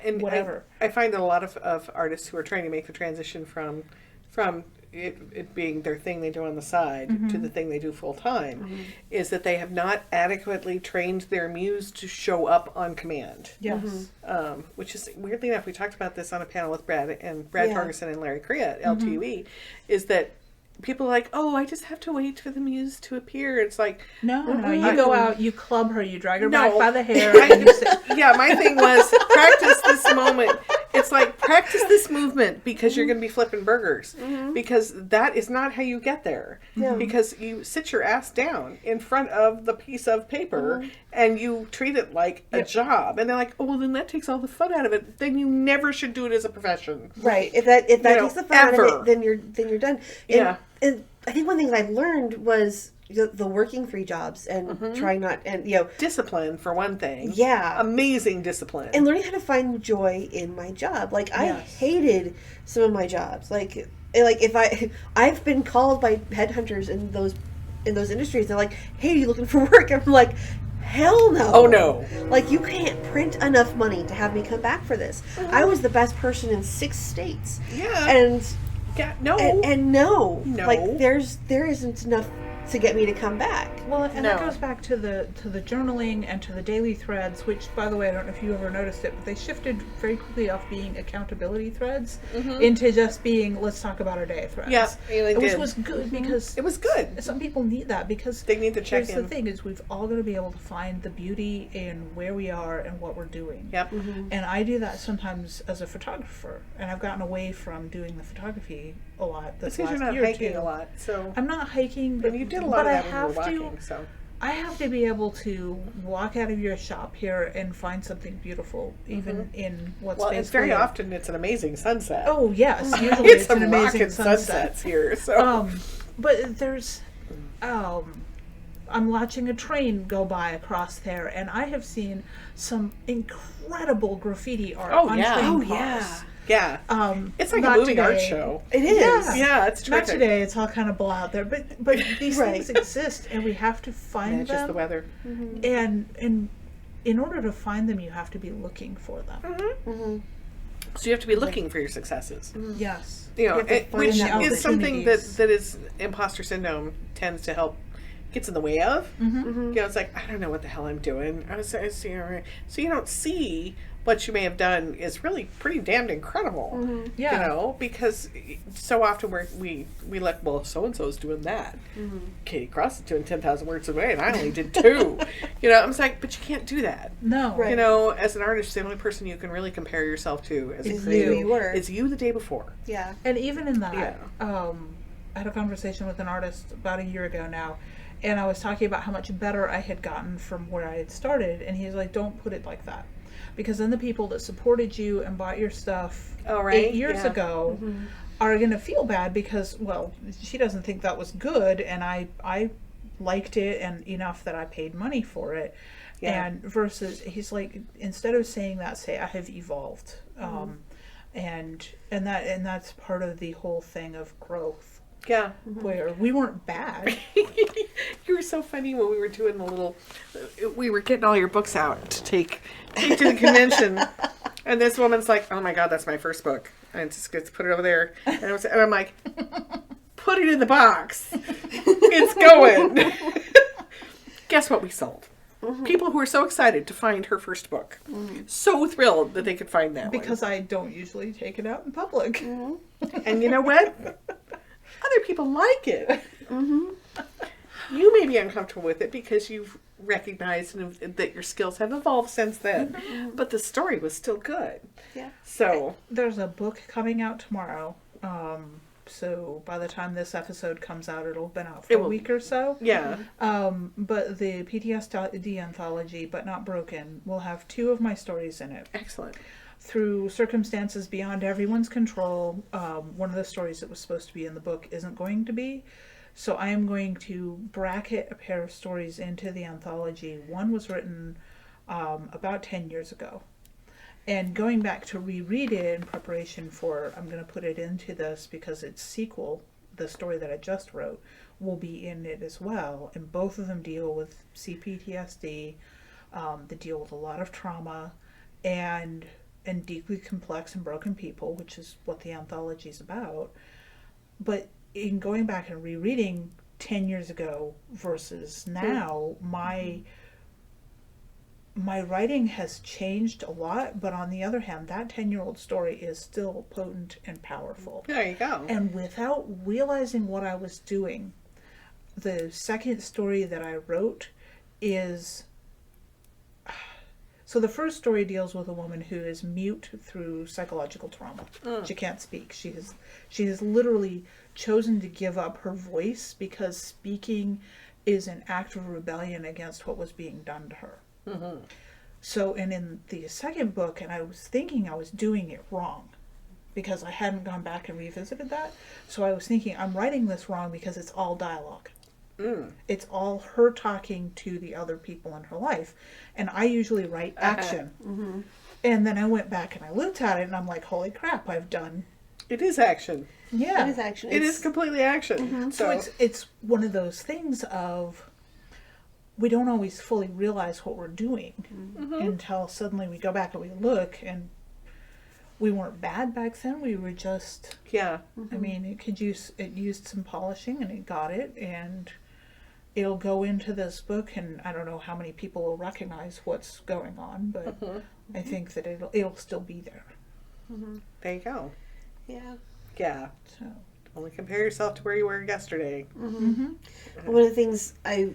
and whatever. I find that a lot of artists who are trying to make the transition from it being their thing they do on the side to the thing they do full time is that they have not adequately trained their muse to show up on command. Yes. Which is, weirdly enough, we talked about this on a panel with Brad Torgerson and Larry Correa at LTUE, is that people are like, oh, I just have to wait for the muse to appear. It's like, no, you go out, you club her, you drag her No. back by the hair, and you say, my thing was practice this moment. It's like, practice this movement because you're going to be flipping burgers. Because that is not how you get there. Yeah. Because you sit your ass down in front of the piece of paper and you treat it like a job. And they're like, oh, well, then that takes all the fun out of it. Then you never should do it as a profession. Right. If that takes the fun out ever. of it, then you're done. And I think one thing I learned was the working 3 jobs and trying not, and discipline for one thing. Yeah. Amazing discipline. And learning how to find joy in my job. Like I hated some of my jobs. Like if I've been called by headhunters in those industries. They're like, "Hey, are you looking for work?" I'm like, "Hell no." Oh no. Like you can't print enough money to have me come back for this. I was the best person in 6 states. Yeah. And no. And no. No. Like there isn't enough to get me to come back. Well, and that goes back to the journaling and to the daily threads, which, by the way, I don't know if you ever noticed it, but they shifted very quickly off being accountability threads into just being let's talk about our day threads. Yeah, they which did. was good because It was good. some people need that because They need to check here's in. the thing is we've all got to be able to find the beauty in where we are and what we're doing. Yep. And I do that sometimes as a photographer, and I've gotten away from doing the photography a lot this Because last you're not year or hiking two. a lot, so. I'm not hiking, but And you did a lot but of I that when you have were to. walking, so. I have to be able to walk out of your shop here and find something beautiful, even in what's Well, basically it's very often it's an amazing sunset. Oh yes, usually It's it's an some amazing rockin' sunset. sunsets here, so. But there's, I'm watching a train go by across there, and I have seen some incredible graffiti art on train cars. Yeah. It's like a not moving art today. show. It is. Yeah, it's Not terrific. today. It's all kind of blah out there, but these things exist, and we have to find Yeah, just them. the weather. And in order to find them, you have to be looking for them. So you have to be looking for your successes. Yes. You know, You have to find which the is something that opportunities. is imposter syndrome tends to help, gets in the way of. You know, it's like, I don't know what the hell I'm doing. So you don't see what you may have done is really pretty damned incredible. Yeah. You know, because so often we let, well, so-and-so's doing that. Katie Cross is doing 10,000 words a day and I only did 2. You know, I'm just like, but you can't do that. No. Right. You know, as an artist, the only person you can really compare yourself to as a Is creative you were. is you the day before. Yeah. And even in that, Yeah. I had a conversation with an artist about a year ago now, and I was talking about how much better I had gotten from where I had started, and he's like, don't put it like that. Because then the people that supported you and bought your stuff 8 years ago are going to feel bad because, well, she doesn't think that was good, and I liked it and enough that I paid money for it. Yeah. And versus, he's like, instead of saying that, say I have evolved. And that's part of the whole thing of growth. Yeah. Where we weren't bad. You were so funny when we were doing the little, we were getting all your books out to take to the convention. And this woman's like, oh my God, that's my first book. And just gets put it over there. And I'm like, put it in the box. It's going. Guess what we sold? People who were so excited to find her first book. So thrilled that they could find that Because I don't usually take it out in public. one. And you know what? Other people like it. You may be uncomfortable with it because you've recognized that your skills have evolved since then. But the story was still good. Yeah. So, There's a book coming out tomorrow. So by the time this episode comes out, it'll have been out for a week or so. yeah. But the PTSD anthology, But Not Broken, will have 2 of my stories in it. Excellent. Through circumstances beyond everyone's control, one of the stories that was supposed to be in the book isn't going to be. So I am going to bracket a pair of stories into the anthology. One was written about 10 years ago. And going back to reread it in preparation for, I'm going to put it into this because its sequel, the story that I just wrote, will be in it as well. And both of them deal with CPTSD. They deal with a lot of trauma and deeply complex and broken people, which is what the anthology is about. But in going back and rereading 10 years ago versus now, my writing has changed a lot, but on the other hand, that 10-year-old story is still potent and powerful. There you go. And without realizing what I was doing, the second story that I wrote is... So the first story deals with a woman who is mute through psychological trauma. She can't speak. She has literally chosen to give up her voice because speaking is an act of rebellion against what was being done to her. Mm-hmm. So, and in the second book, and I was thinking I was doing it wrong because I hadn't gone back and revisited that. So I was thinking I'm writing this wrong because it's all dialogue. It's all her talking to the other people in her life. And I usually write action. Mm-hmm. And then I went back and I looked at it and I'm like, holy crap, I've done... It is action. Yeah. It is action. It is completely action. Mm-hmm. So it's one of those things of... We don't always fully realize what we're doing until suddenly we go back and we look, and we weren't bad back then. We were just... Yeah. I mean, it used some polishing and it got it, and... It'll go into this book, and I don't know how many people will recognize what's going on, but I think that it'll still be there. There you go. Yeah. Yeah. So Only compare yourself to where you were yesterday. One of the things I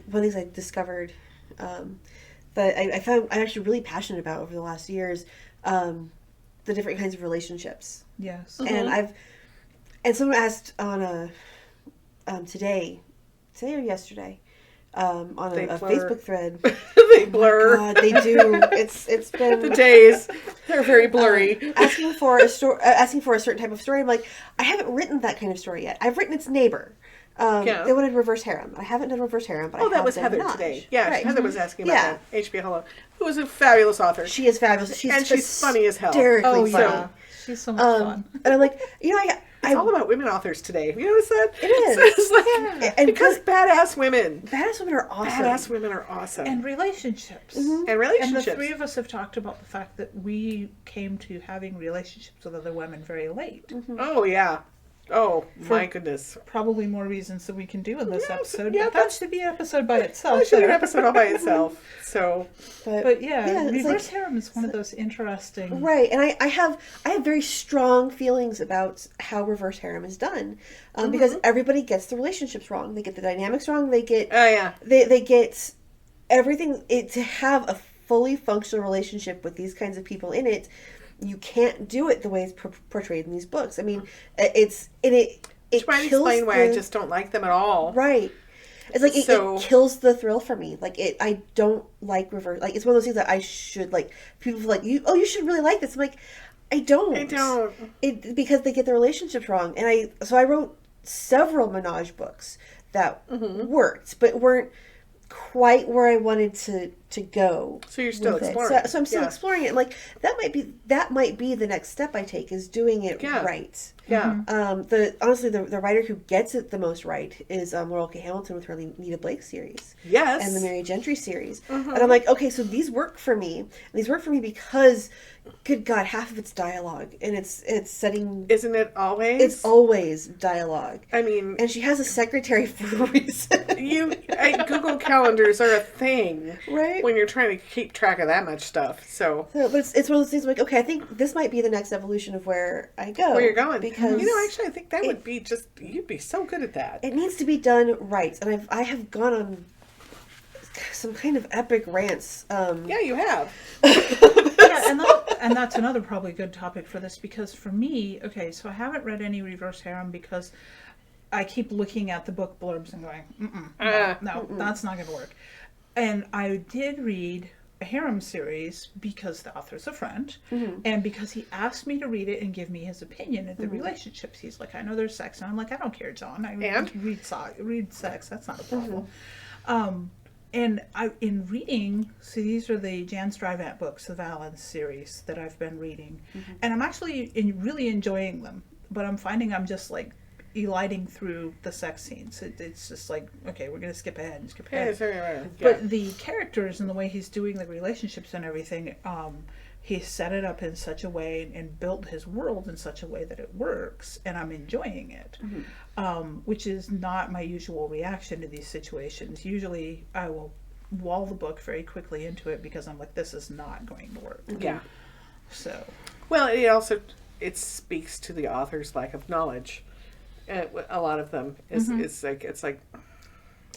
discovered that I found I'm actually really passionate about over the last years, the different kinds of relationships. yes, And someone asked on today or yesterday, on a Facebook thread. They blur. God, they do. It's been The days. They're very blurry. asking for a certain type of story. I'm like, I haven't written that kind of story yet. I've written its neighbor. They wanted reverse harem. I haven't done reverse harem, but That was Heather today. Yeah, right. Heather was asking about that. HBO Hello. Who is a fabulous author. She is fabulous. She's funny as hell. hysterically funny. yeah, she's so much fun. And I'm like, It's all about women authors today. You notice that? It is. So it's like, And because badass women. badass women are awesome. Badass women are awesome. And relationships. And And relationships. the three of us have talked about the fact that we came to having relationships with other women very late. Oh, yeah. Oh, my goodness. Probably more reasons than we can do in this episode. yeah, but that should be an episode by itself. That should be an episode all by itself. So, But yeah, it's reverse like- harem is one of those interesting. Right, and I have very strong feelings about how reverse harem is done, because everybody gets the relationships wrong. They get the dynamics wrong. They get they get everything. To have a fully functional relationship with these kinds of people in it, you can't do it the way it's portrayed in these books. I mean, it might kills explain why I just don't like them at all. right. It's like it kills the thrill for me. Like I don't like reverse. Like it's one of those things that I should like. People feel like you should really like this. I'm like, I don't. I don't. Because they get the relationships wrong. And I wrote several menage books that worked, but weren't quite where I wanted to go. So you're still with it. exploring. So I'm still exploring it. And like that might be the next step I take, is doing it right. Yeah. Honestly, the writer who gets it the most right is Laurel K. Hamilton with her Nita Blake series. Yes. And the Mary Gentry series. And I'm like, okay, so these work for me. And these work for me because, good God, half of it's dialogue. And it's setting... Isn't it always? It's always dialogue. I mean... And she has a secretary for a reason. Google calendars are a thing. Right? When you're trying to keep track of that much stuff. So but it's one of those things like, okay, I think this might be the next evolution of where I go. Where you're going. Because... actually, I think that would be you'd be so good at that. It needs to be done right. And I have gone on some kind of epic rants. Yeah, you have. And that's another probably good topic for this, because for me, okay, so I haven't read any reverse harem because I keep looking at the book blurbs and going, no, that's not going to work. And I did read harem series because the author's a friend, and because he asked me to read it and give me his opinion of the relationships. He's like, I know there's sex, and I'm like, I don't care, John. I read sex. That's not a problem. And in reading, so these are the Jan Strivant books, the Valens series that I've been reading, and I'm actually really enjoying them. But I'm finding I'm just like eliding through the sex scenes. It's just like, okay, we're gonna skip ahead and skip ahead. it's very rare. But the characters and the way he's doing the relationships and everything, he set it up in such a way and built his world in such a way that it works, and I'm enjoying it, which is not my usual reaction to these situations. Usually I will wall the book very quickly into it because I'm like, this is not going to work. Yeah. So. Well, it speaks to the author's lack of knowledge. A lot of them is it's like,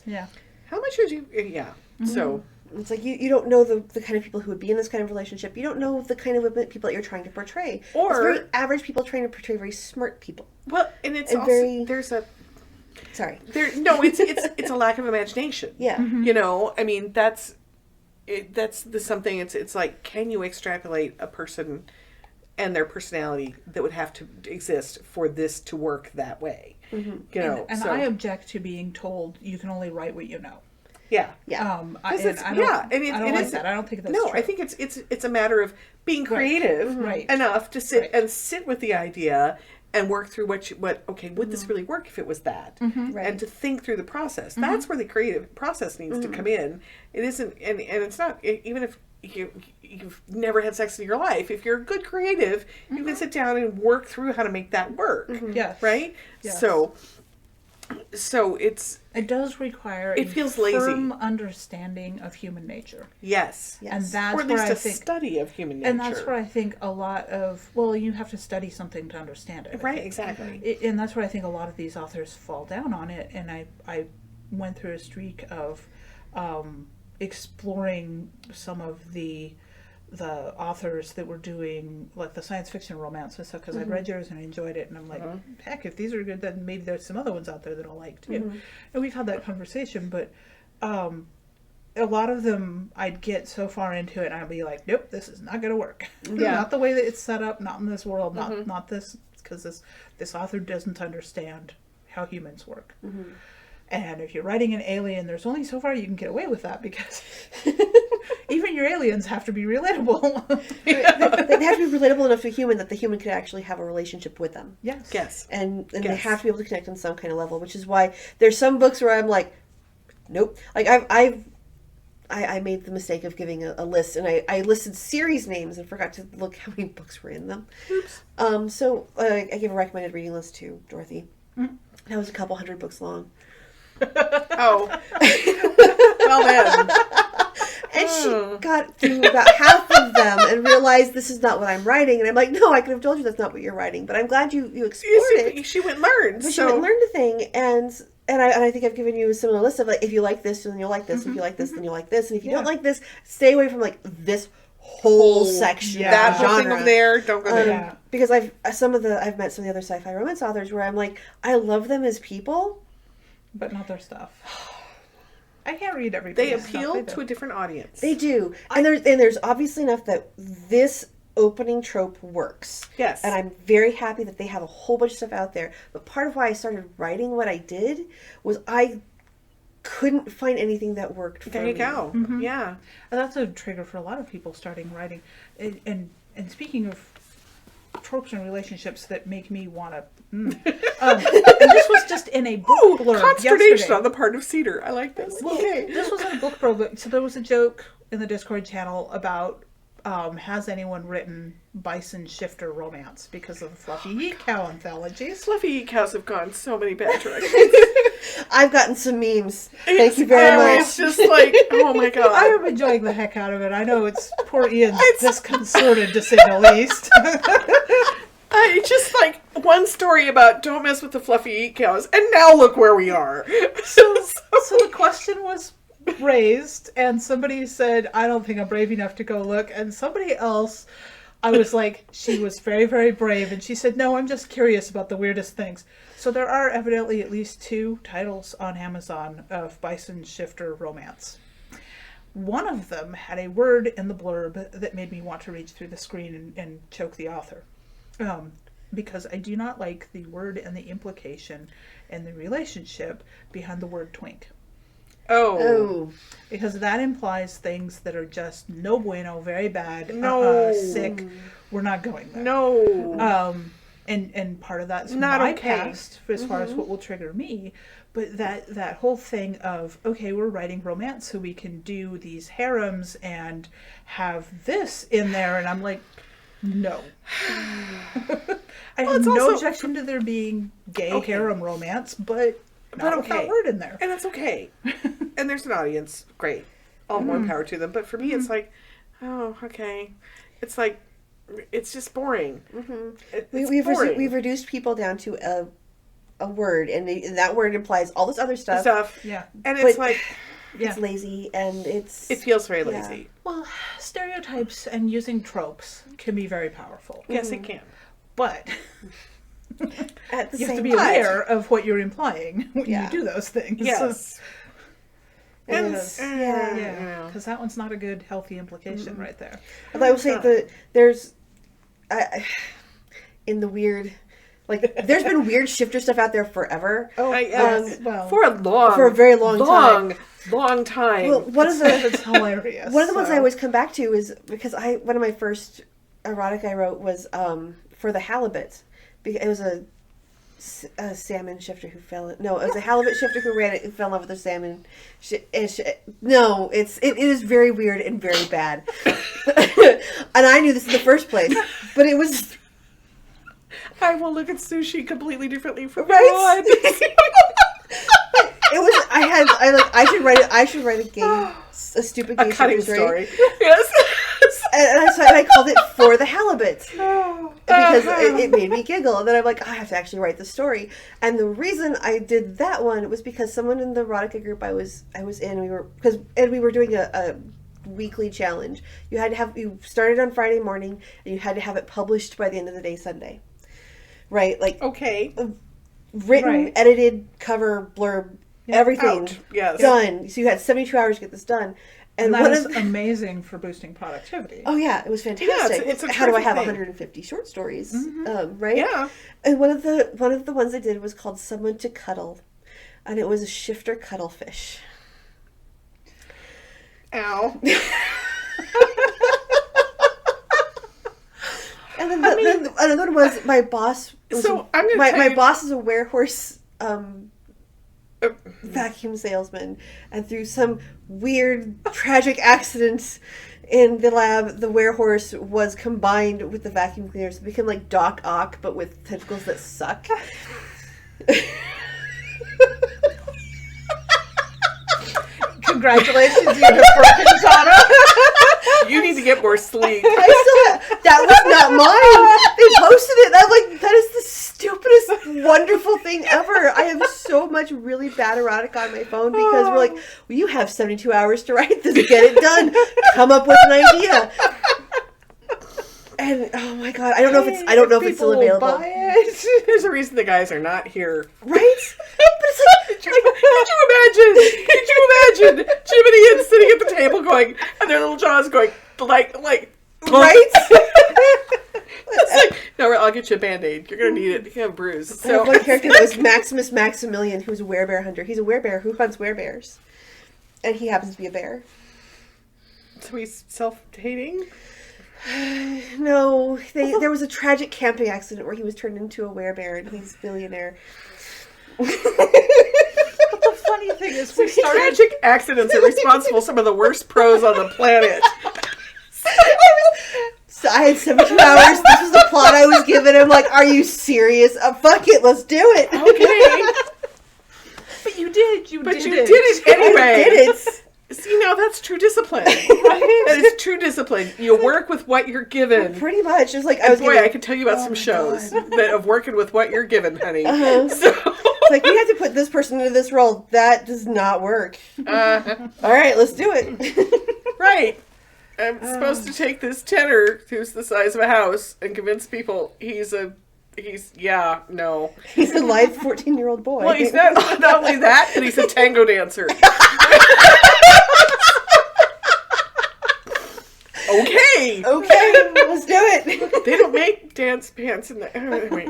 Yeah. how much would you? Yeah. So. It's like you don't know the kind of people who would be in this kind of relationship. You don't know the kind of people that you're trying to portray. Or it's very average people trying to portray very smart people. Well, and it's And also very- there's a Sorry. it's a lack of imagination. Yeah. You know, I mean that's something. It's like, can you extrapolate a person and their personality that would have to exist for this to work that way? You know, And so, I object to being told you can only write what you know. yeah. Yeah. I Because don't it like is- that. I don't think that's No, true. I think it's a matter of being creative Right. enough to sit Right. and sit with the idea and work through okay, would this really work if it was that? Right. And to think through the process. That's where the creative process needs to come in. It isn't, and it's not, even if you've never had sex in your life, if you're a good creative, you can sit down and work through how to make that work. Yes. Right? Yes. So it does require It feels lazy. firm understanding of human nature. yes. Yes. And that's Or at where least I a think study of human nature. and that's where I think a lot of you have to study something to understand it. I Right, think. exactly. And that's where I think a lot of these authors fall down on it. And I went through a streak of exploring some of the authors that were doing like the science fiction romance and stuff, because I'd read yours and I enjoyed it, and I'm like, heck, if these are good, then maybe there's some other ones out there that I'll like too. And we've had that conversation, but a lot of them I'd get so far into it and I'd be like, nope, this is not gonna work. Yeah. Not the way that it's set up, not in this world, not this, because this author doesn't understand how humans work. And if you're writing an alien, there's only so far you can get away with that, because even your aliens have to be relatable. They have to be relatable enough to a human that the human could actually have a relationship with them. Yes. Yes. And they Yes. have to be able to connect on some kind of level, which is why there's some books where I'm like, nope. Like I made the mistake of giving a list, and I listed series names and forgot to look how many books were in them. Oops. So I gave a recommended reading list to Dorothy. That was a couple hundred books long. Oh. Well then. And she got through about half of them and realized this is not what I'm writing. And I'm like, no, I could have told you that's not what you're writing, but I'm glad you explored it. She went and learned. But she went and learned a thing, and I think I've given you a similar list of like, if you like this, then you'll like this. If you like this, then you'll like this. And if you don't like this, stay away from like this whole section. That of whole thing genre. over there, don't go there. Yeah. Because I've met some of the other sci-fi romance authors where I'm like, I love them as people. But not their stuff. I can't read every. They person's stuff appeal either. to a different audience. They do, and there's obviously enough that this opening trope works. Yes. And I'm very happy that they have a whole bunch of stuff out there. But part of why I started writing what I did was I couldn't find anything that worked for me. There you go. Yeah. And that's a trigger for a lot of people starting writing. And speaking of tropes and relationships that make me want to. And this was just in a book blurb Consternation yesterday. on the part of Cedar. I like this. Well, Okay. this was in a book blurb. So there was a joke in the Discord channel about has anyone written bison shifter romance because of the Fluffy Yeet Cow anthologies. Fluffy Eat Cows have gone so many bad directions. I've gotten some memes. Thank you very much. It's just like, oh my god. I am enjoying the heck out of it. I know it's poor Ian's disconcerted to say the least. I just like one story about don't mess with the Fluffy Eat Cows, and now look where we are. So the question was raised, and somebody said, I don't think I'm brave enough to go look. And somebody else, I was like, she was very, very brave. And she said, no, I'm just curious about the weirdest things. So there are evidently at least 2 titles on Amazon of bison shifter romance. one of them had a word in the blurb that made me want to reach through the screen and choke the author. Because I do not like the word and the implication and the relationship behind the word twink. Oh. Because that implies things that are just no bueno, very bad, No. sick. We're not going there. No. And part of that's Not my okay. past as far as what will trigger me. But that whole thing of, okay, we're writing romance so we can do these harems and have this in there. And I'm like, no. I have no also- objection to there being gay Okay. harem romance, but not with that word in there. And that's okay. And there's an audience. Great. All more power to them. But for me, it's like, oh, okay. It's like, it's just boring. It's boring. We've reduced people down to a word, and that word implies all this other stuff. Yeah. And it's But- like, Yeah. It's lazy, and it feels very Yeah. lazy. Well, stereotypes and using tropes can be very powerful. Yes, it can. But at the you have to same be time. aware of what you're implying when Yeah. you do those things. Yes. And Yeah, because that one's not a good, healthy implication right there. Although I will say that there's, in the weird, like, there's been weird shifter stuff out there forever. Oh, yes. well, For a very long time. Long time. Well, one of the it's hilarious. one of the ones so. I always come back to is because one of my first erotic I wrote was for the halibut. It was a salmon shifter who fell. No, it was a halibut shifter who fell in love with a salmon. No, it is very weird and very bad. And I knew this in the first place, but it was. I will look at sushi completely differently from Right? everyone. It was. I should write a game, a stupid game A cutting shifter story. Yes. and I called it For the Halibut because Uh-huh. it made me giggle. And then I'm like, I have to actually write the story. And the reason I did that one was because someone in the erotica group I was in, we were doing a weekly challenge. You started on Friday morning and you had to have it published by the end of the day Sunday. Right? Like Okay. written, Right. edited, cover, blurb, everything Out. Yes. done. So you had 72 hours to get this done. And And that one is of amazing for boosting productivity. Oh yeah, it was fantastic. Yeah, it's a How do I terrific have thing. 150 short stories? Right? Yeah. And one of the ones I did was called Someone to Cuddle, and it was a shifter cuttlefish. Ow. And then, then another one was my boss. So, I'm gonna my tell you- boss is a werehorse vacuum salesman, and through some weird tragic accident in the lab, the werehorse was combined with the vacuum cleaner, so it became like Doc Ock, but with tentacles that suck. Congratulations, you have broken Tana. You need to get more sleep. That was not mine. They posted it. I'm like, that is the stupidest, wonderful thing ever. I have so much really bad erotica on my phone because we're like, well, you have 72 hours to write this. Get it done. Come up with an idea. And oh my god, I don't know if it's still available. Buy it. There's a reason the guys are not here. Right? But it's like, Could you imagine Jiminy and sitting at the table going, and their little jaws going, like, right? It's like, no, I'll get you a Band-Aid. You're going to need it. You have a bruise. I have So, one character that was Maximus Maximilian, who's a werebear hunter. He's a werebear who hunts werebears. And he happens to be a bear. so he's self-hating? No, there was a tragic camping accident where he was turned into a werebear and he's a billionaire. But the funny thing is, we started. Tragic accidents are responsible for some of the worst pros on the planet. So I had 72 hours. This was the plot I was given. I'm like, are you serious? Fuck it, let's do it. Okay. But you did. You But did you it. did it anyway. I did it. See, now that's true discipline. That is true discipline. You work with what you're given. Pretty much. It's like I And was boy, given, I can tell you about some shows that of working with what you're given, honey. Uh-huh. So, it's like, we have to put this person into this role. That does not work. All right, let's do it. right. I'm supposed to take this tenor, who's the size of a house, and convince people no. He's a live 14-year-old boy. Well, he's not only that, but he's a tango dancer. Okay. Okay, let's do it. They don't make dance pants in the. Anyway.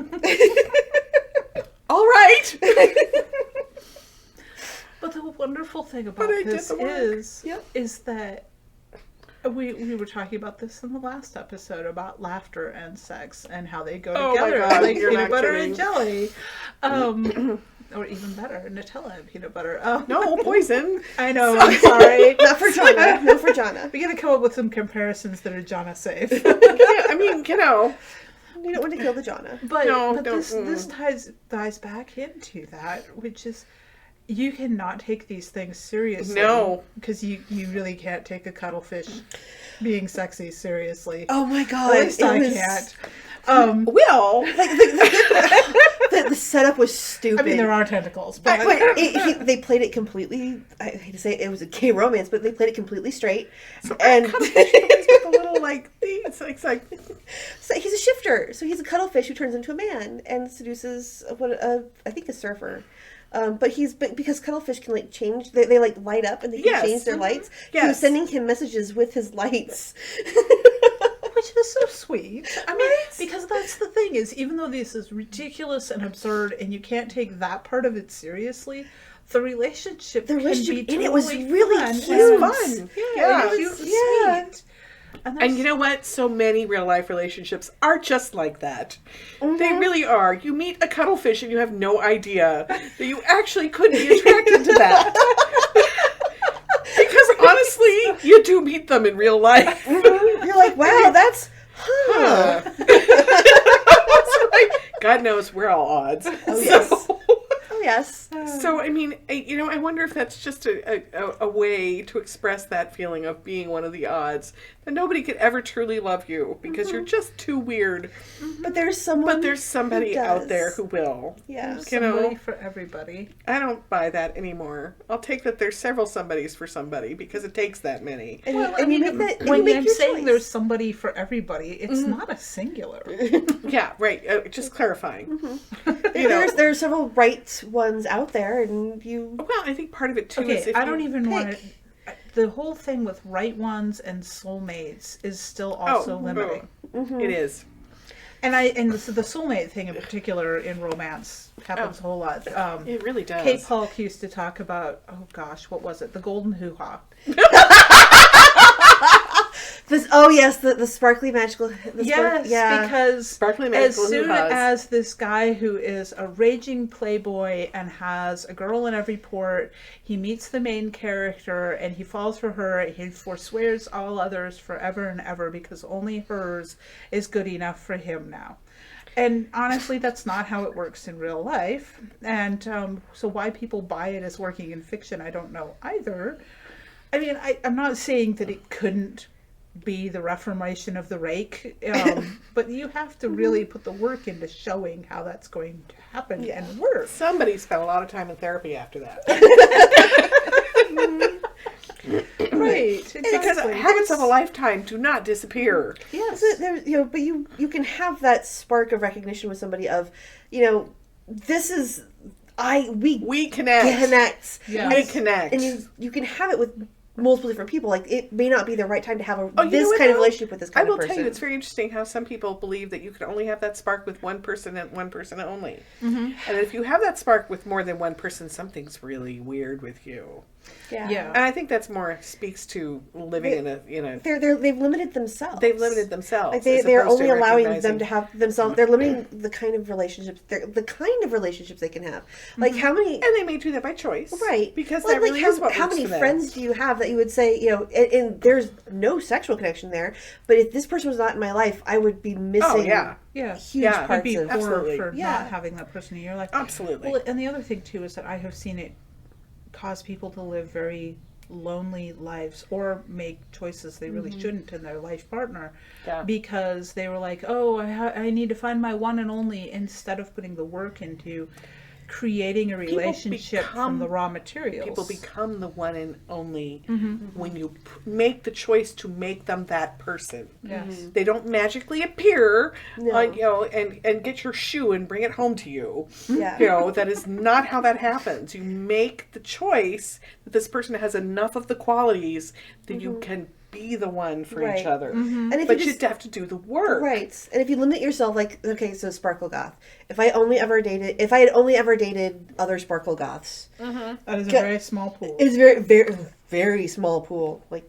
All right. But the wonderful thing about But I did this the work. is that we were talking about this in the last episode about laughter and sex and how they go Oh my together, God, like you're peanut not butter kidding. and jelly, or even better, Nutella and peanut butter. No poison. I know. I'm sorry. Not for Jonna. No for Jonna. We gotta come up with some comparisons that are Jonna safe. Yeah, I mean, You don't want to kill the Jonna. But, No, but don't- this ties back into that, which is you cannot take these things seriously. No. Because you really can't take a cuttlefish being sexy seriously. Oh my god. At least it I was- can't. Will. Like the setup was stupid. I mean, there are tentacles, but They played it completely. I hate to say it was a gay romance, but they played it completely straight. And With a little like these. It's like. so he's a shifter. So he's a cuttlefish who turns into a man and seduces I think a surfer. But because cuttlefish can like change, they like light up and they can Yes. change their lights. Yes. He was sending him messages with his lights. which is so sweet. I mean, Right? because that's the thing is, even though this is ridiculous and absurd, and you can't take that part of it seriously, the relationship can be relationship- and totally it was really fun. cute. and- Fun. Yeah, Yeah. and cute and Yeah. sweet. And And you know what? So many real life relationships are just like that. They really are. You meet a cuttlefish and you have no idea that you actually could be attracted to that. Because honestly, you do meet them in real life. You're like, wow, that's huh. So, like, God knows we're all odds. Oh yes. So- Oh yes. So, I mean, I wonder if that's just a way to express that feeling of being one of the odds. That nobody could ever truly love you because you're just too weird. But there's someone. But there's somebody who out does. there who will. Yeah. You know, somebody for everybody. I don't buy that anymore. I'll take that there's several somebodies for somebody because it takes that many. And, Well, and I mean, you make that. when you make I'm your saying choice. there's somebody for everybody, it's not a singular. Yeah, right. Just clarifying. There are several right ones out there, and you. Well, I think part of it too is Okay, if I you don't even pick. want to. The whole thing with right ones and soulmates is still also limiting. It is. And the soulmate thing in particular in romance happens a whole lot. It really does. Kate Polk used to talk about, oh gosh, what was it? The golden hoo-ha. The sparkly magical. Because Sparkly as magical soon hoo-has. as this guy who is a raging playboy and has a girl in every port, he meets the main character and he falls for her, he forswears all others forever and ever because only hers is good enough for him now. And honestly, that's not how it works in real life. And so why people buy it as working in fiction, I don't know either. I mean, I'm not saying that it couldn't be the reformation of the rake, but you have to really put the work into showing how that's going to happen and work. Somebody spent a lot of time in therapy after that. Right, exactly. Because habits of a lifetime do not disappear. Yes. But you can have that spark of recognition with somebody of, this is We connect. connect. Yes. We connect. And you can have it with multiple different people. Like, it may not be the right time to have Oh, you know this what, kind of though? relationship with this I kind will of person. tell you, it's very interesting how some people believe that you can only have that spark with one person and one person only. And if you have that spark with more than one person, something's really weird with you. Yeah. And I think that's more speaks to living in a They've limited themselves. they've limited themselves. Like as they're opposed to only allowing recognizing- them to have themselves. They're limiting the kind of relationships. The kind of relationships they can have. Like how many? and they may do that by choice, Right. Because Well, that really is what how works many for them. friends do you have that you would say, and there's no sexual connection there, but if this person was not in my life, I would be missing Oh yeah, Yeah. huge Yeah. You'd parts be of poor Absolutely. for Yeah. not having that person in your life. absolutely. Well, and the other thing too is that I have seen it cause people to live very lonely lives or make choices they really shouldn't in their life partner Yeah. because they were like, oh, I need to find my one and only, instead of putting the work into creating a relationship from the raw materials. People become the one and only when you make the choice to make them that person. Yes. They don't magically appear, No. and get your shoe and bring it home to you. Yeah. That is not how that happens. You make the choice that this person has enough of the qualities that you can be the one for Right. each other. And if But you you'd have to do the work. Right. And if you limit yourself, like, okay, so Sparkle Goth. If I had only ever dated other Sparkle Goths, That is a very small pool. it's very, very, very small pool. Like,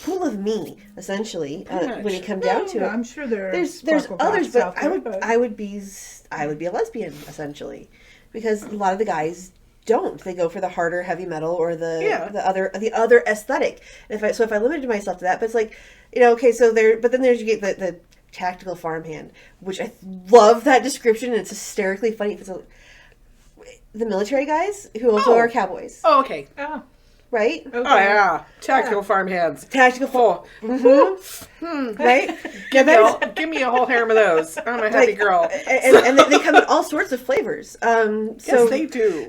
pool of me, essentially, when it comes down to it. I'm sure There's Sparkle others, Goths but out there, I would be a lesbian, essentially. Because a lot of the guys don't. They go for the harder heavy metal or the other aesthetic. And if I limited myself to that, but it's like, okay, so but then you get the tactical farmhand, which I love that description, and it's hysterically funny. The military guys who also are cowboys, Oh, okay. Oh, right? okay. Oh, yeah. Tactical farmhands. Tactical right? Give me a whole harem of those. I'm a happy girl. And they come in all sorts of flavors. Yes, they do.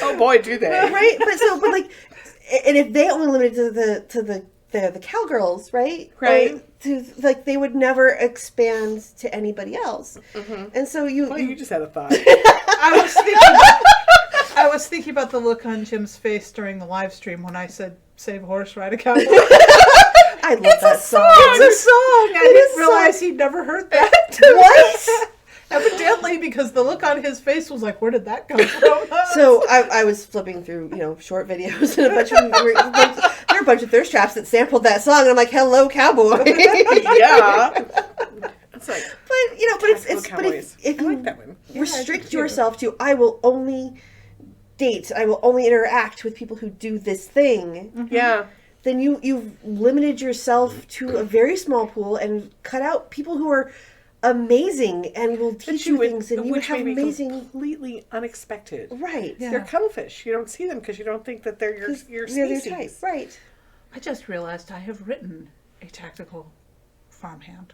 Oh boy, do they! Right? But like, and if they only limited to the cowgirls, right? Right. Or like they would never expand to anybody else. And so You just had a thought. I was thinking about the look on Jim's face during the live stream when I said, "Save a horse, ride a cowboy." I love that song. It's a song. I didn't realize he'd never heard that. What? Evidently, because the look on his face was like, "Where did that come from?" So I was flipping through, short videos, and there were a bunch of thirst traps that sampled that song, and I'm like, "Hello, cowboy." Yeah. It's like, but if I you like that one. restrict yourself to, I will only interact with people who do this thing, Yeah. then you've limited yourself to a very small pool and cut out people who are amazing and will teach you things, and you would which have may be amazing, completely unexpected. right? Yeah. They're cuttlefish. You don't see them because you don't think that they're your They're their species. type, right? I just realized I have written a tactical farmhand.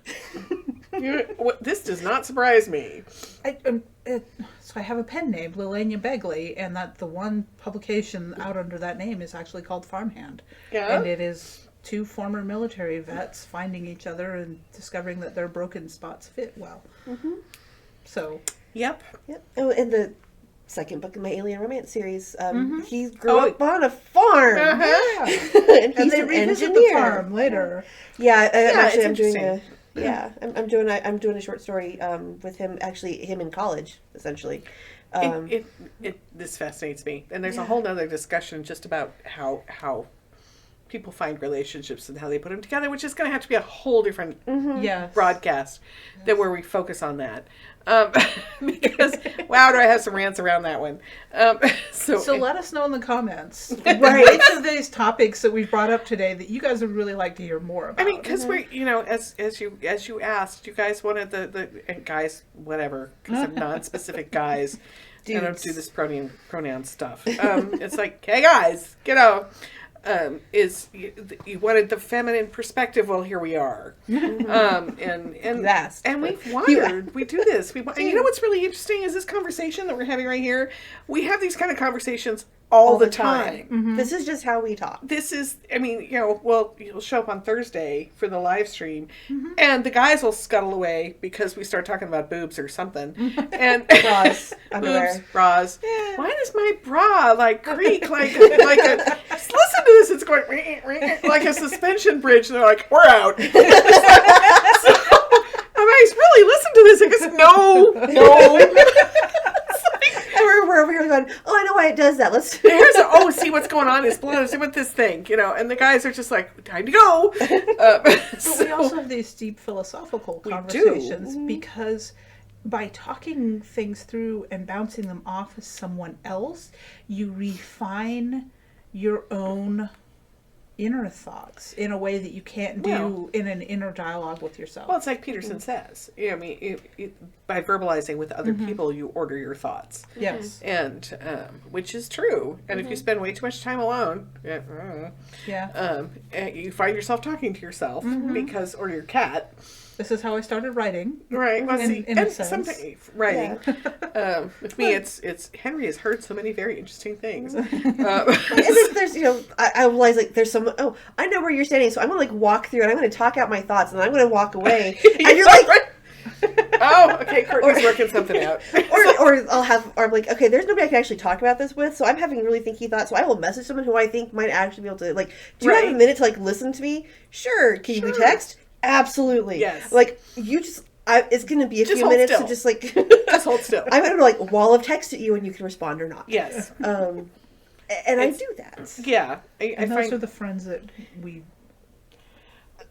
This does not surprise me. So I have a pen name, Lilania Begley, and that the one publication out under that name is actually called Farmhand. Yeah. And it is two former military vets finding each other and discovering that their broken spots fit well. So, Yep. Yep. Oh, and the second book in my Alien Romance series, he grew Oh. up on a farm, Uh-huh. and and he's they an revisit engineer. the farm later. Yeah, it's I'm doing interesting. I'm doing a short story with him. Actually, him in college, essentially. This fascinates me, and there's a whole nother discussion just about how people find relationships and how they put them together, which is going to have to be a whole different Yes. broadcast than where we focus on that. Because wow, do I have some rants around that one. So let us know in the comments, Right. which of these topics that we brought up today that you guys would really like to hear more about. I mean, because we're, as you asked, you guys wanted the and guys, whatever, because I'm non-specific guys. I don't do this pronoun stuff. It's like, hey guys, you wanted the feminine perspective? Well, here we are. And You asked, and but- we've wondered. We do this. And you know what's really interesting is this conversation that we're having right here. We have these kind of conversations all the time. This is just how we talk. This is, you'll show up on Thursday for the live stream, and the guys will scuttle away because we start talking about boobs or something. And Bras, underwear. boobs, bras. Yeah. Why does my bra creak like a? Listen to this. It's going like a suspension bridge. And they're like, we're out. So, I'm like, really listen to this. It goes, no. And we're over here going, oh, I know why it does that. Let's. See what's going on. It's blood. See what this thing, and the guys are just like, time to go. But we also have these deep philosophical conversations because by talking things through and bouncing them off of someone else, you refine your own inner thoughts in a way that you can't do in an inner dialogue with yourself. Well, it's like Peterson says. By verbalizing with other people, you order your thoughts. Yes. And which is true. And if you spend way too much time alone, you find yourself talking to yourself or your cat. This is how I started writing. Right. Well, in a sense. sometimes writing. With me, it's Henry has heard so many very interesting things. And there's I realize there's some. Oh, I know where you're standing, so I'm gonna walk through and I'm gonna talk out my thoughts and I'm gonna walk away. And you're like, Oh, okay, Courtney's working something out. or I'm like, okay, there's nobody I can actually talk about this with, so I'm having really thinky thoughts, so I will message someone who I think might actually be able to, like, do you have a minute to, like, listen to me? Sure. Can you text? Absolutely. Yes. Like, you just, it's going to be a few minutes to just, like... just hold still. I'm going to, like, wall of text at you and you can respond or not. Yes. And I do that. Yeah. And those are the friends that we...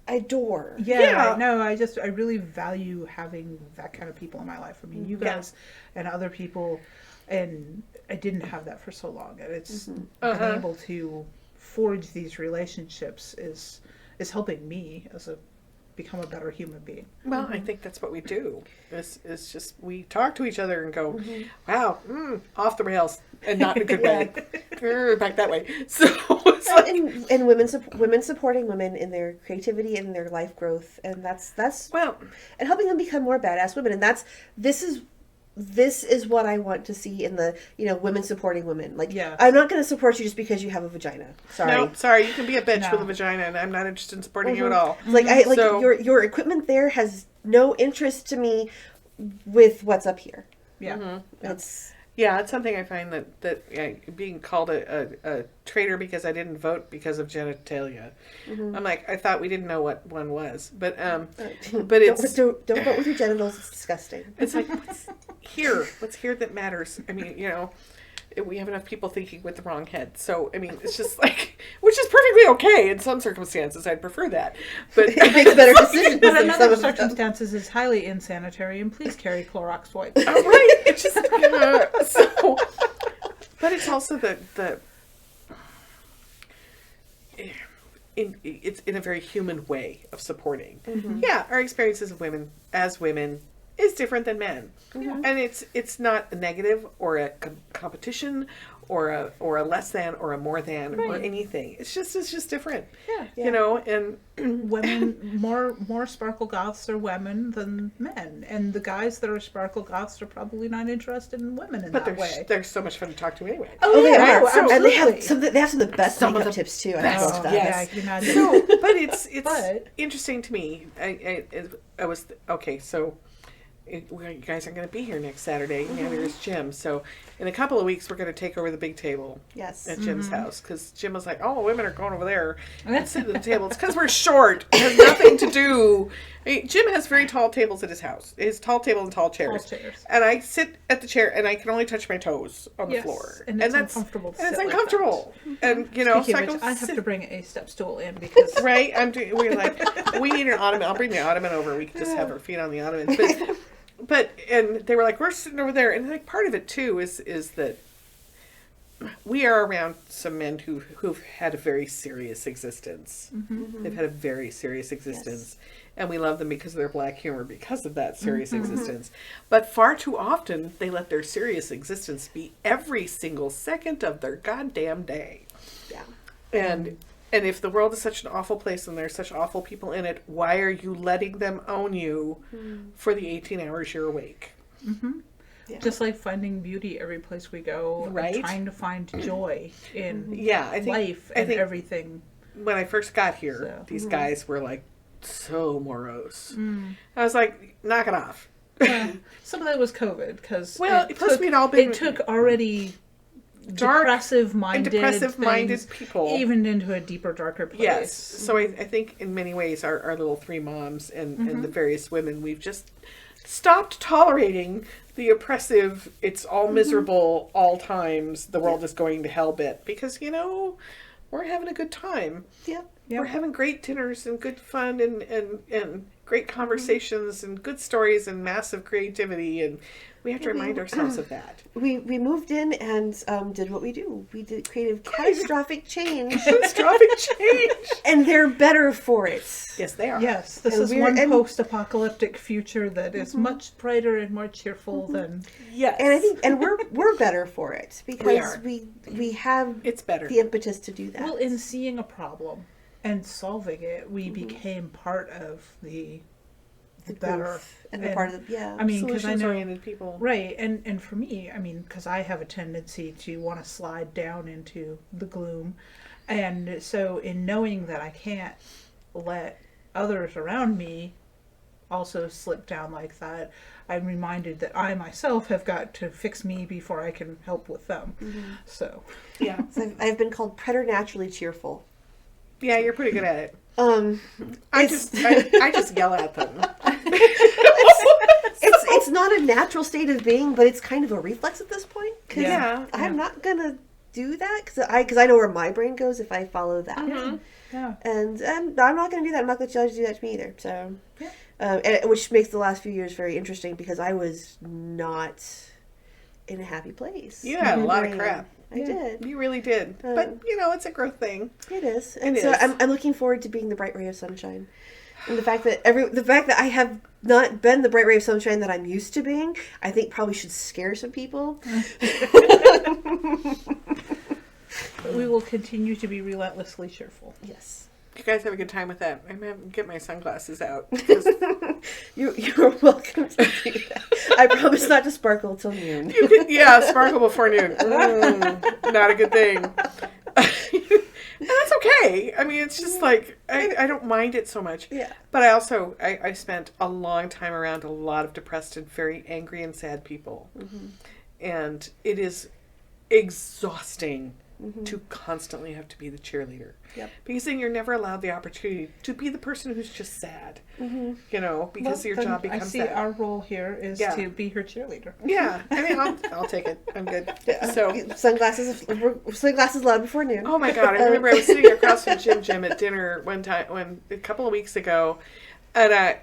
adore. Yeah. No, I really value having that kind of people in my life. I mean, you guys and other people, and I didn't have that for so long. And it's being able to forge these relationships is helping me become a better human being. Well, I think that's what we do. It's just we talk to each other and go, wow, off the rails, and not in a good way. Back that way. So it's like, and women supporting women in their creativity and their life growth, and that's well, and helping them become more badass women, and this is what I want to see in the, women supporting women. Like, I'm not going to support you just because you have a vagina. Sorry. No, sorry. You can be a bitch with a vagina, and I'm not interested in supporting you at all. Like, your equipment there has no interest to me with what's up here. Yeah. It's something I find that being called a traitor because I didn't vote because of genitalia. I'm like, I thought we didn't know what one was, but it's don't vote with your genitals. It's disgusting. It's like what's here that matters. I mean, we have enough people thinking with the wrong head. So, I mean, it's just like, which is perfectly okay in some circumstances. I'd prefer that. But it makes better decisions. But in other circumstances, it's highly insanitary, and please carry Clorox wipes. Oh, right. It's just, so, but it's also it's in a very human way of supporting. Yeah, our experiences of women as women is different than men, and it's not a negative or a competition or a less than or a more than or anything. It's just different. And women more sparkle goths are women than men, and the guys that are sparkle goths are probably not interested in women in that way. They're so much fun to talk to anyway. Oh, they are. Absolutely. And they have some of the best makeup tips too. Yes. Yeah, I can imagine. So, but it's interesting to me. I was okay. So. You guys are going to be here next Saturday. Yeah, there's Jim. So in a couple of weeks, we're going to take over the big table at Jim's house. Because Jim was like, oh, women are going over there and sitting at the table. It's because we're short. It has nothing to do. Jim has very tall tables at his house. His tall table and tall chairs. And I sit at the chair and I can only touch my toes on the floor. And it's uncomfortable to sit like uncomfortable. That. And, Speaking of which, I have to bring a step stool in because... Right? We're like, we need an ottoman. I'll bring the ottoman over. We can just have our feet on the ottoman. But and they were like, we're sitting over there, and like part of it too is that we are around some men who've had a very serious existence. They've had a very serious existence, and we love them because of their black humor, because of that serious existence. But far too often, they let their serious existence be every single second of their goddamn day. Yeah, and if the world is such an awful place and there's such awful people in it, why are you letting them own you for the 18 hours you're awake? Just like finding beauty every place we go, right? And trying to find joy in life I think everything. When I first got here, these guys were like so morose. I was like, knock it off. Some of that was COVID because we'd all been... It took already... depressive-minded people even into a deeper, darker place. Yes. So I think in many ways our little three moms and the various women, we've just stopped tolerating the oppressive, it's all miserable all times, the world is going to hell bit, because we're having a good time. We're having great dinners and good fun and great conversations and good stories and massive creativity, and we have to remind ourselves of that. We moved in and did what we do. We did creative catastrophic change. And they're better for it. Yes, they are. Yes, this is one post-apocalyptic future that is much brighter and more cheerful than... Yes. And I think we're better for it because we have it's better. The impetus to do that. Well, in seeing a problem and solving it, we became part of the better and the part of the I mean, because I know oriented people, right? And for me, I mean, because I have a tendency to want to slide down into the gloom, and so in knowing that I can't let others around me also slip down like that, I'm reminded that I myself have got to fix me before I can help with them. So, Yeah. So I've been called preternaturally cheerful. Yeah, you're pretty good at it. I It's- just yell at them. It's not a natural state of being, but it's kind of a reflex at this point. 'Cause Yeah. I'm not gonna do that because I know where my brain goes if I follow that. yeah. And I'm not going to do that. I'm not going to tell you to do that to me either. So, which makes the last few years very interesting because I was not in a happy place. You had a lot of Brain. crap. I did. You really did. But, it's a growth thing. It is, and It so is. I'm looking forward to being the bright ray of sunshine. And the fact that I have not been the bright ray of sunshine that I'm used to being, I think probably should scare some people. But we will continue to be relentlessly cheerful. Yes. You guys have a good time with that. I'm going to get my sunglasses out. You're welcome to do that. I promise not to sparkle till noon. You can, sparkle before noon. Not a good thing. And that's okay. I mean, it's just like, I don't mind it so much. Yeah. But I also, I spent a long time around a lot of depressed and very angry and sad people. And it is exhausting to constantly have to be the cheerleader. Yep. Because then you're never allowed the opportunity to be the person who's just sad. Because your Then job becomes I see that. our role here is Yeah. to be her cheerleader. Yeah. I mean, I'll take it. I'm good. So... Sunglasses loud before noon. Oh my God! I remember I was sitting across from Jim at dinner one time, a couple of weeks ago, and I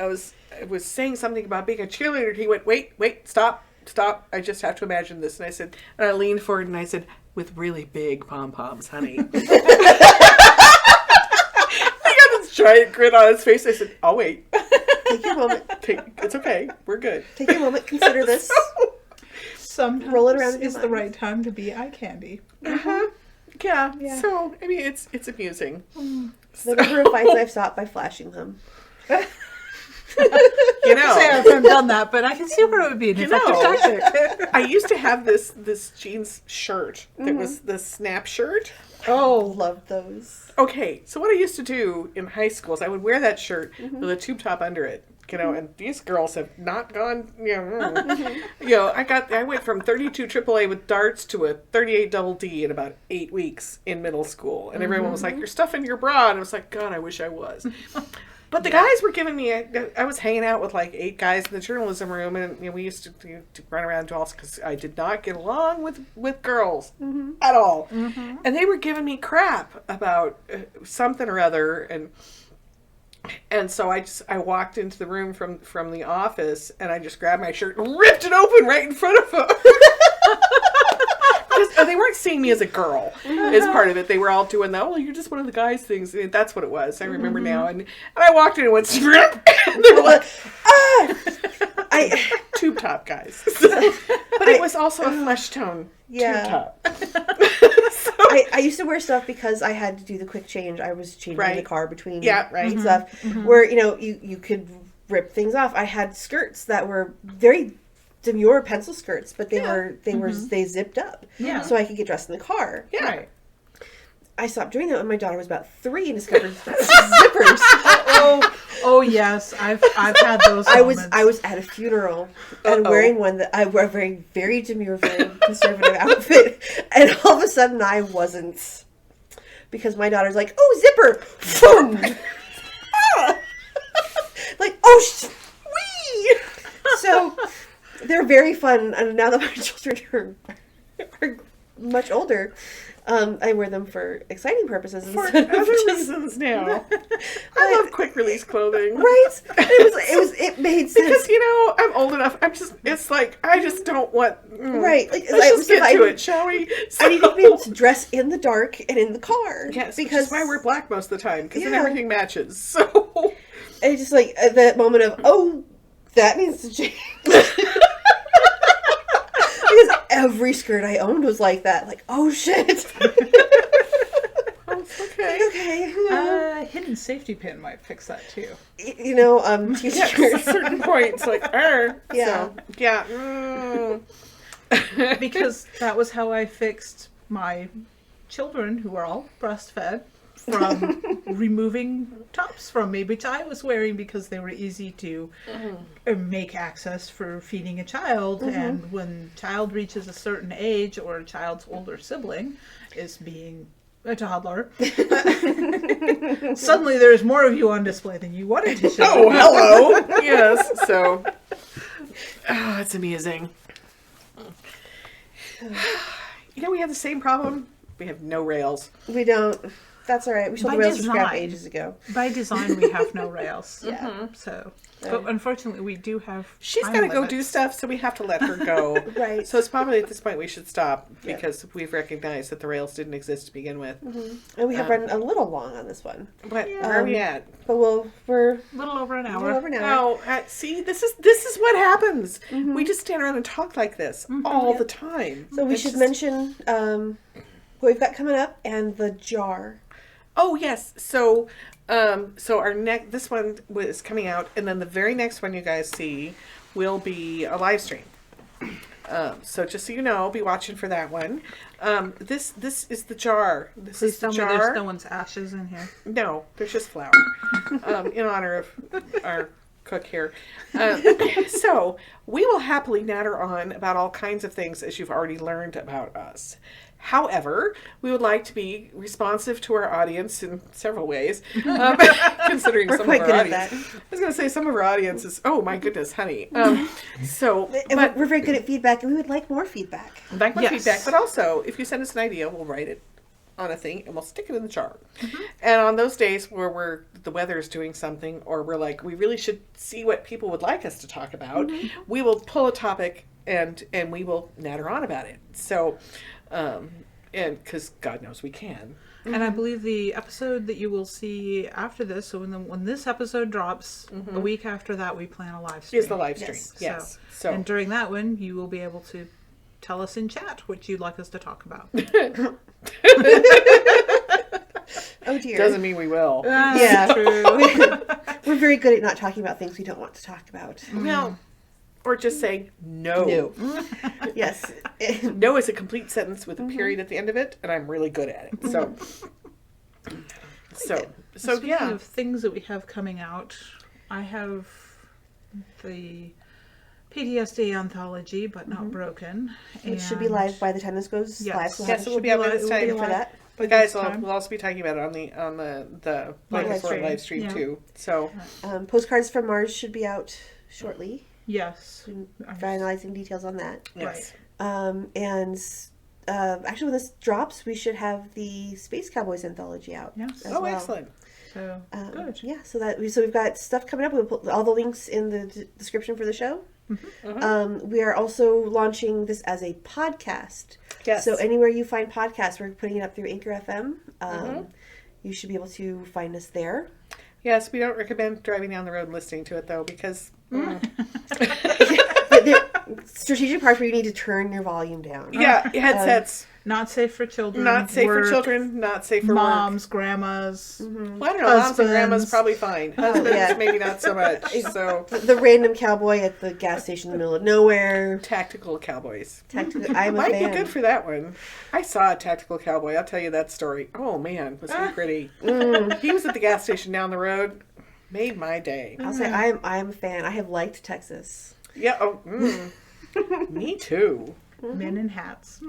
was saying something about being a cheerleader. And he went, "Wait, stop! I just have to imagine this." And I leaned forward and I said, "With really big pom poms, honey." He got this giant grin on his face. I said, "I'll wait. Take your moment. It's okay. We're good." Take your moment. Consider this. Sometimes Roll it around in your is the mind. right time to be eye candy. Yeah. Yeah. So I mean, it's amusing. The number of fights I've stopped by flashing them. You know. I haven't done that, but I can see where it would be an effective know. tactic. I used to have this jeans shirt that was the snap shirt. Oh, love those. Okay, so what I used to do in high school is I would wear that shirt with a tube top under it, and these girls have not gone, I went from 32 AAA with darts to a 38 double D in about 8 weeks in middle school, and everyone was like, "You're stuffing your bra," and I was like, "God, I wish I was." But the guys were giving me, I was hanging out with like 8 guys in the journalism room, and we used to run around dolls because I did not get along with girls at all. And they were giving me crap about something or other, and so I walked into the room from the office, and I just grabbed my shirt and ripped it open right in front of them. Because they weren't seeing me as a girl as part of it. They were all doing the, "Oh, you're just one of the guys" things. And that's what it was. I remember now. And I walked in and went, "Strip!" And they were like, tube top guys. But it was also a flesh tone tube top. I used to wear stuff because I had to do the quick change. I was changing the car between stuff where, you could rip things off. I had skirts that were very demure pencil skirts, but they zipped up. Yeah. So I could get dressed in the car. Yeah. Right. I stopped doing that when my daughter was about 3 and discovered zippers. Oh yes, I've had those. I moments. was at a funeral and wearing one that I wore, wearing very demure, very conservative outfit, and all of a sudden I wasn't, because my daughter's like, "Oh, zipper!" Boom! Like, "Oh, wee!" So they're very fun, and now that my children are much older, I wear them for exciting purposes For instead of other just reasons now. I love quick release clothing. right. It made sense Because, I'm old enough. It's like, I just don't want... right. Like, Let's just get to it, shall we? I need to be able to dress in the dark and in the car. Yes, because because why I wear black most of the time, because then Yeah. everything matches. So... it's just like at that moment of, oh, that needs to change. Because every skirt I owned was like that. Like, oh shit. Okay. Okay. Hidden safety pin might fix that too. Yeah, at a T-shirts. certain point, it's like, Yeah. So, yeah. Because that was how I fixed my children, who were all breastfed, from removing tops from me, which I was wearing because they were easy to make access for feeding a child. And when child reaches a certain age, or a child's older sibling is being a toddler, suddenly there's more of you on display than you wanted to show. Oh, hello. Yes. So, it's amusing. You know, we have the same problem. We have no rails. We don't. That's all right. We sold By the rails for scrap design. ages ago. By design, we have no rails. Yeah. So, but unfortunately, we do have. She's time got to go limits. do stuff, so we have to let her go. Right. So it's probably at this point we should stop Yeah. because we've recognized that the rails didn't exist to begin with. And we have run a little long on this one. But where are we at? But we're A little over an a hour. little over an hour. Oh, see, this is what happens. We just stand around and talk like this all the time. So we It's should just- mention what we've got coming up and the jar. Oh yes. So our this one was coming out, and then the very next one you guys see will be a live stream. So just so you know, be watching for that one. This is the jar. This Please is the tell me jar. there's no one's ashes in here. No, there's just flour. In honor of our cook here. So we will happily natter on about all kinds of things as you've already learned about us. However, we would like to be responsive to our audience in several ways, considering We're some quite of our good at audience. that. I was going to say some of our audience is, oh my goodness, honey. So, And but we're very good at feedback, and we would like more feedback. like my Yes. feedback, but also if you send us an idea, we'll write it on a thing and we'll stick it in the jar. And on those days where the weather is doing something, or we're like, we really should see what people would like us to talk about, we will pull a topic and we will natter on about it. So, and because God knows we can. And I believe the episode that you will see after this, so when this episode drops, a week after that, we plan a live stream. Is the live stream. Yes. Yes. So, And during that one, you will be able to tell us in chat what you'd like us to talk about. Oh dear. doesn't mean we will. Yeah. True. We're very good at not talking about things we don't want to talk about. Well, or just say no. Yes. No is a complete sentence with a period at the end of it, and I'm really good at it. So Speaking yeah. of things that we have coming out, I have the PTSD anthology, but not broken. Which should be live by the time this goes Yes. live. So we'll Yes, have it a will be out when live- it's it will be time for live. that. But guys, time. we'll also be talking about it on the Live live stream. stream Yeah. too. So Postcards from Mars should be out shortly. Yes. Finalizing details on that. yes, And actually, when this drops, we should have the Space Cowboys anthology out. Yes. as oh well. excellent. So, good. Yeah, so we've got stuff coming up. We'll put all the links in the description for the show. We are also launching this as a podcast. Yes. So anywhere you find podcasts, we're putting it up through Anchor FM. You should be able to find us there. Yes, we don't recommend driving down the road and listening to it though, because The strategic part where you need to turn your volume down. yeah, headsets Not safe for children. not safe for work, children, not safe for moms, grandmas. work. Well, I don't know. Moms and grandmas Husbands. probably fine. Husbands yeah. maybe not so much. So The random cowboy at the gas station in the middle of nowhere. tactical cowboys. Tactical. I'm a Might fan. be good for that one. I saw a tactical cowboy. I'll tell you that story. Oh man, was he pretty? He was at the gas station down the road. Made my day. I'll say I am a fan. I have liked Texas. Yeah. Oh, me too. Men in hats.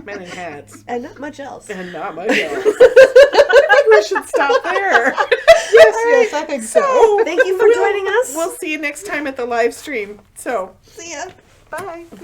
Men in hats. And not much else. And not much else. I think we should stop there. Yes, I think so. Thank you for joining us. We'll see you next time at the live stream. So, See ya. bye.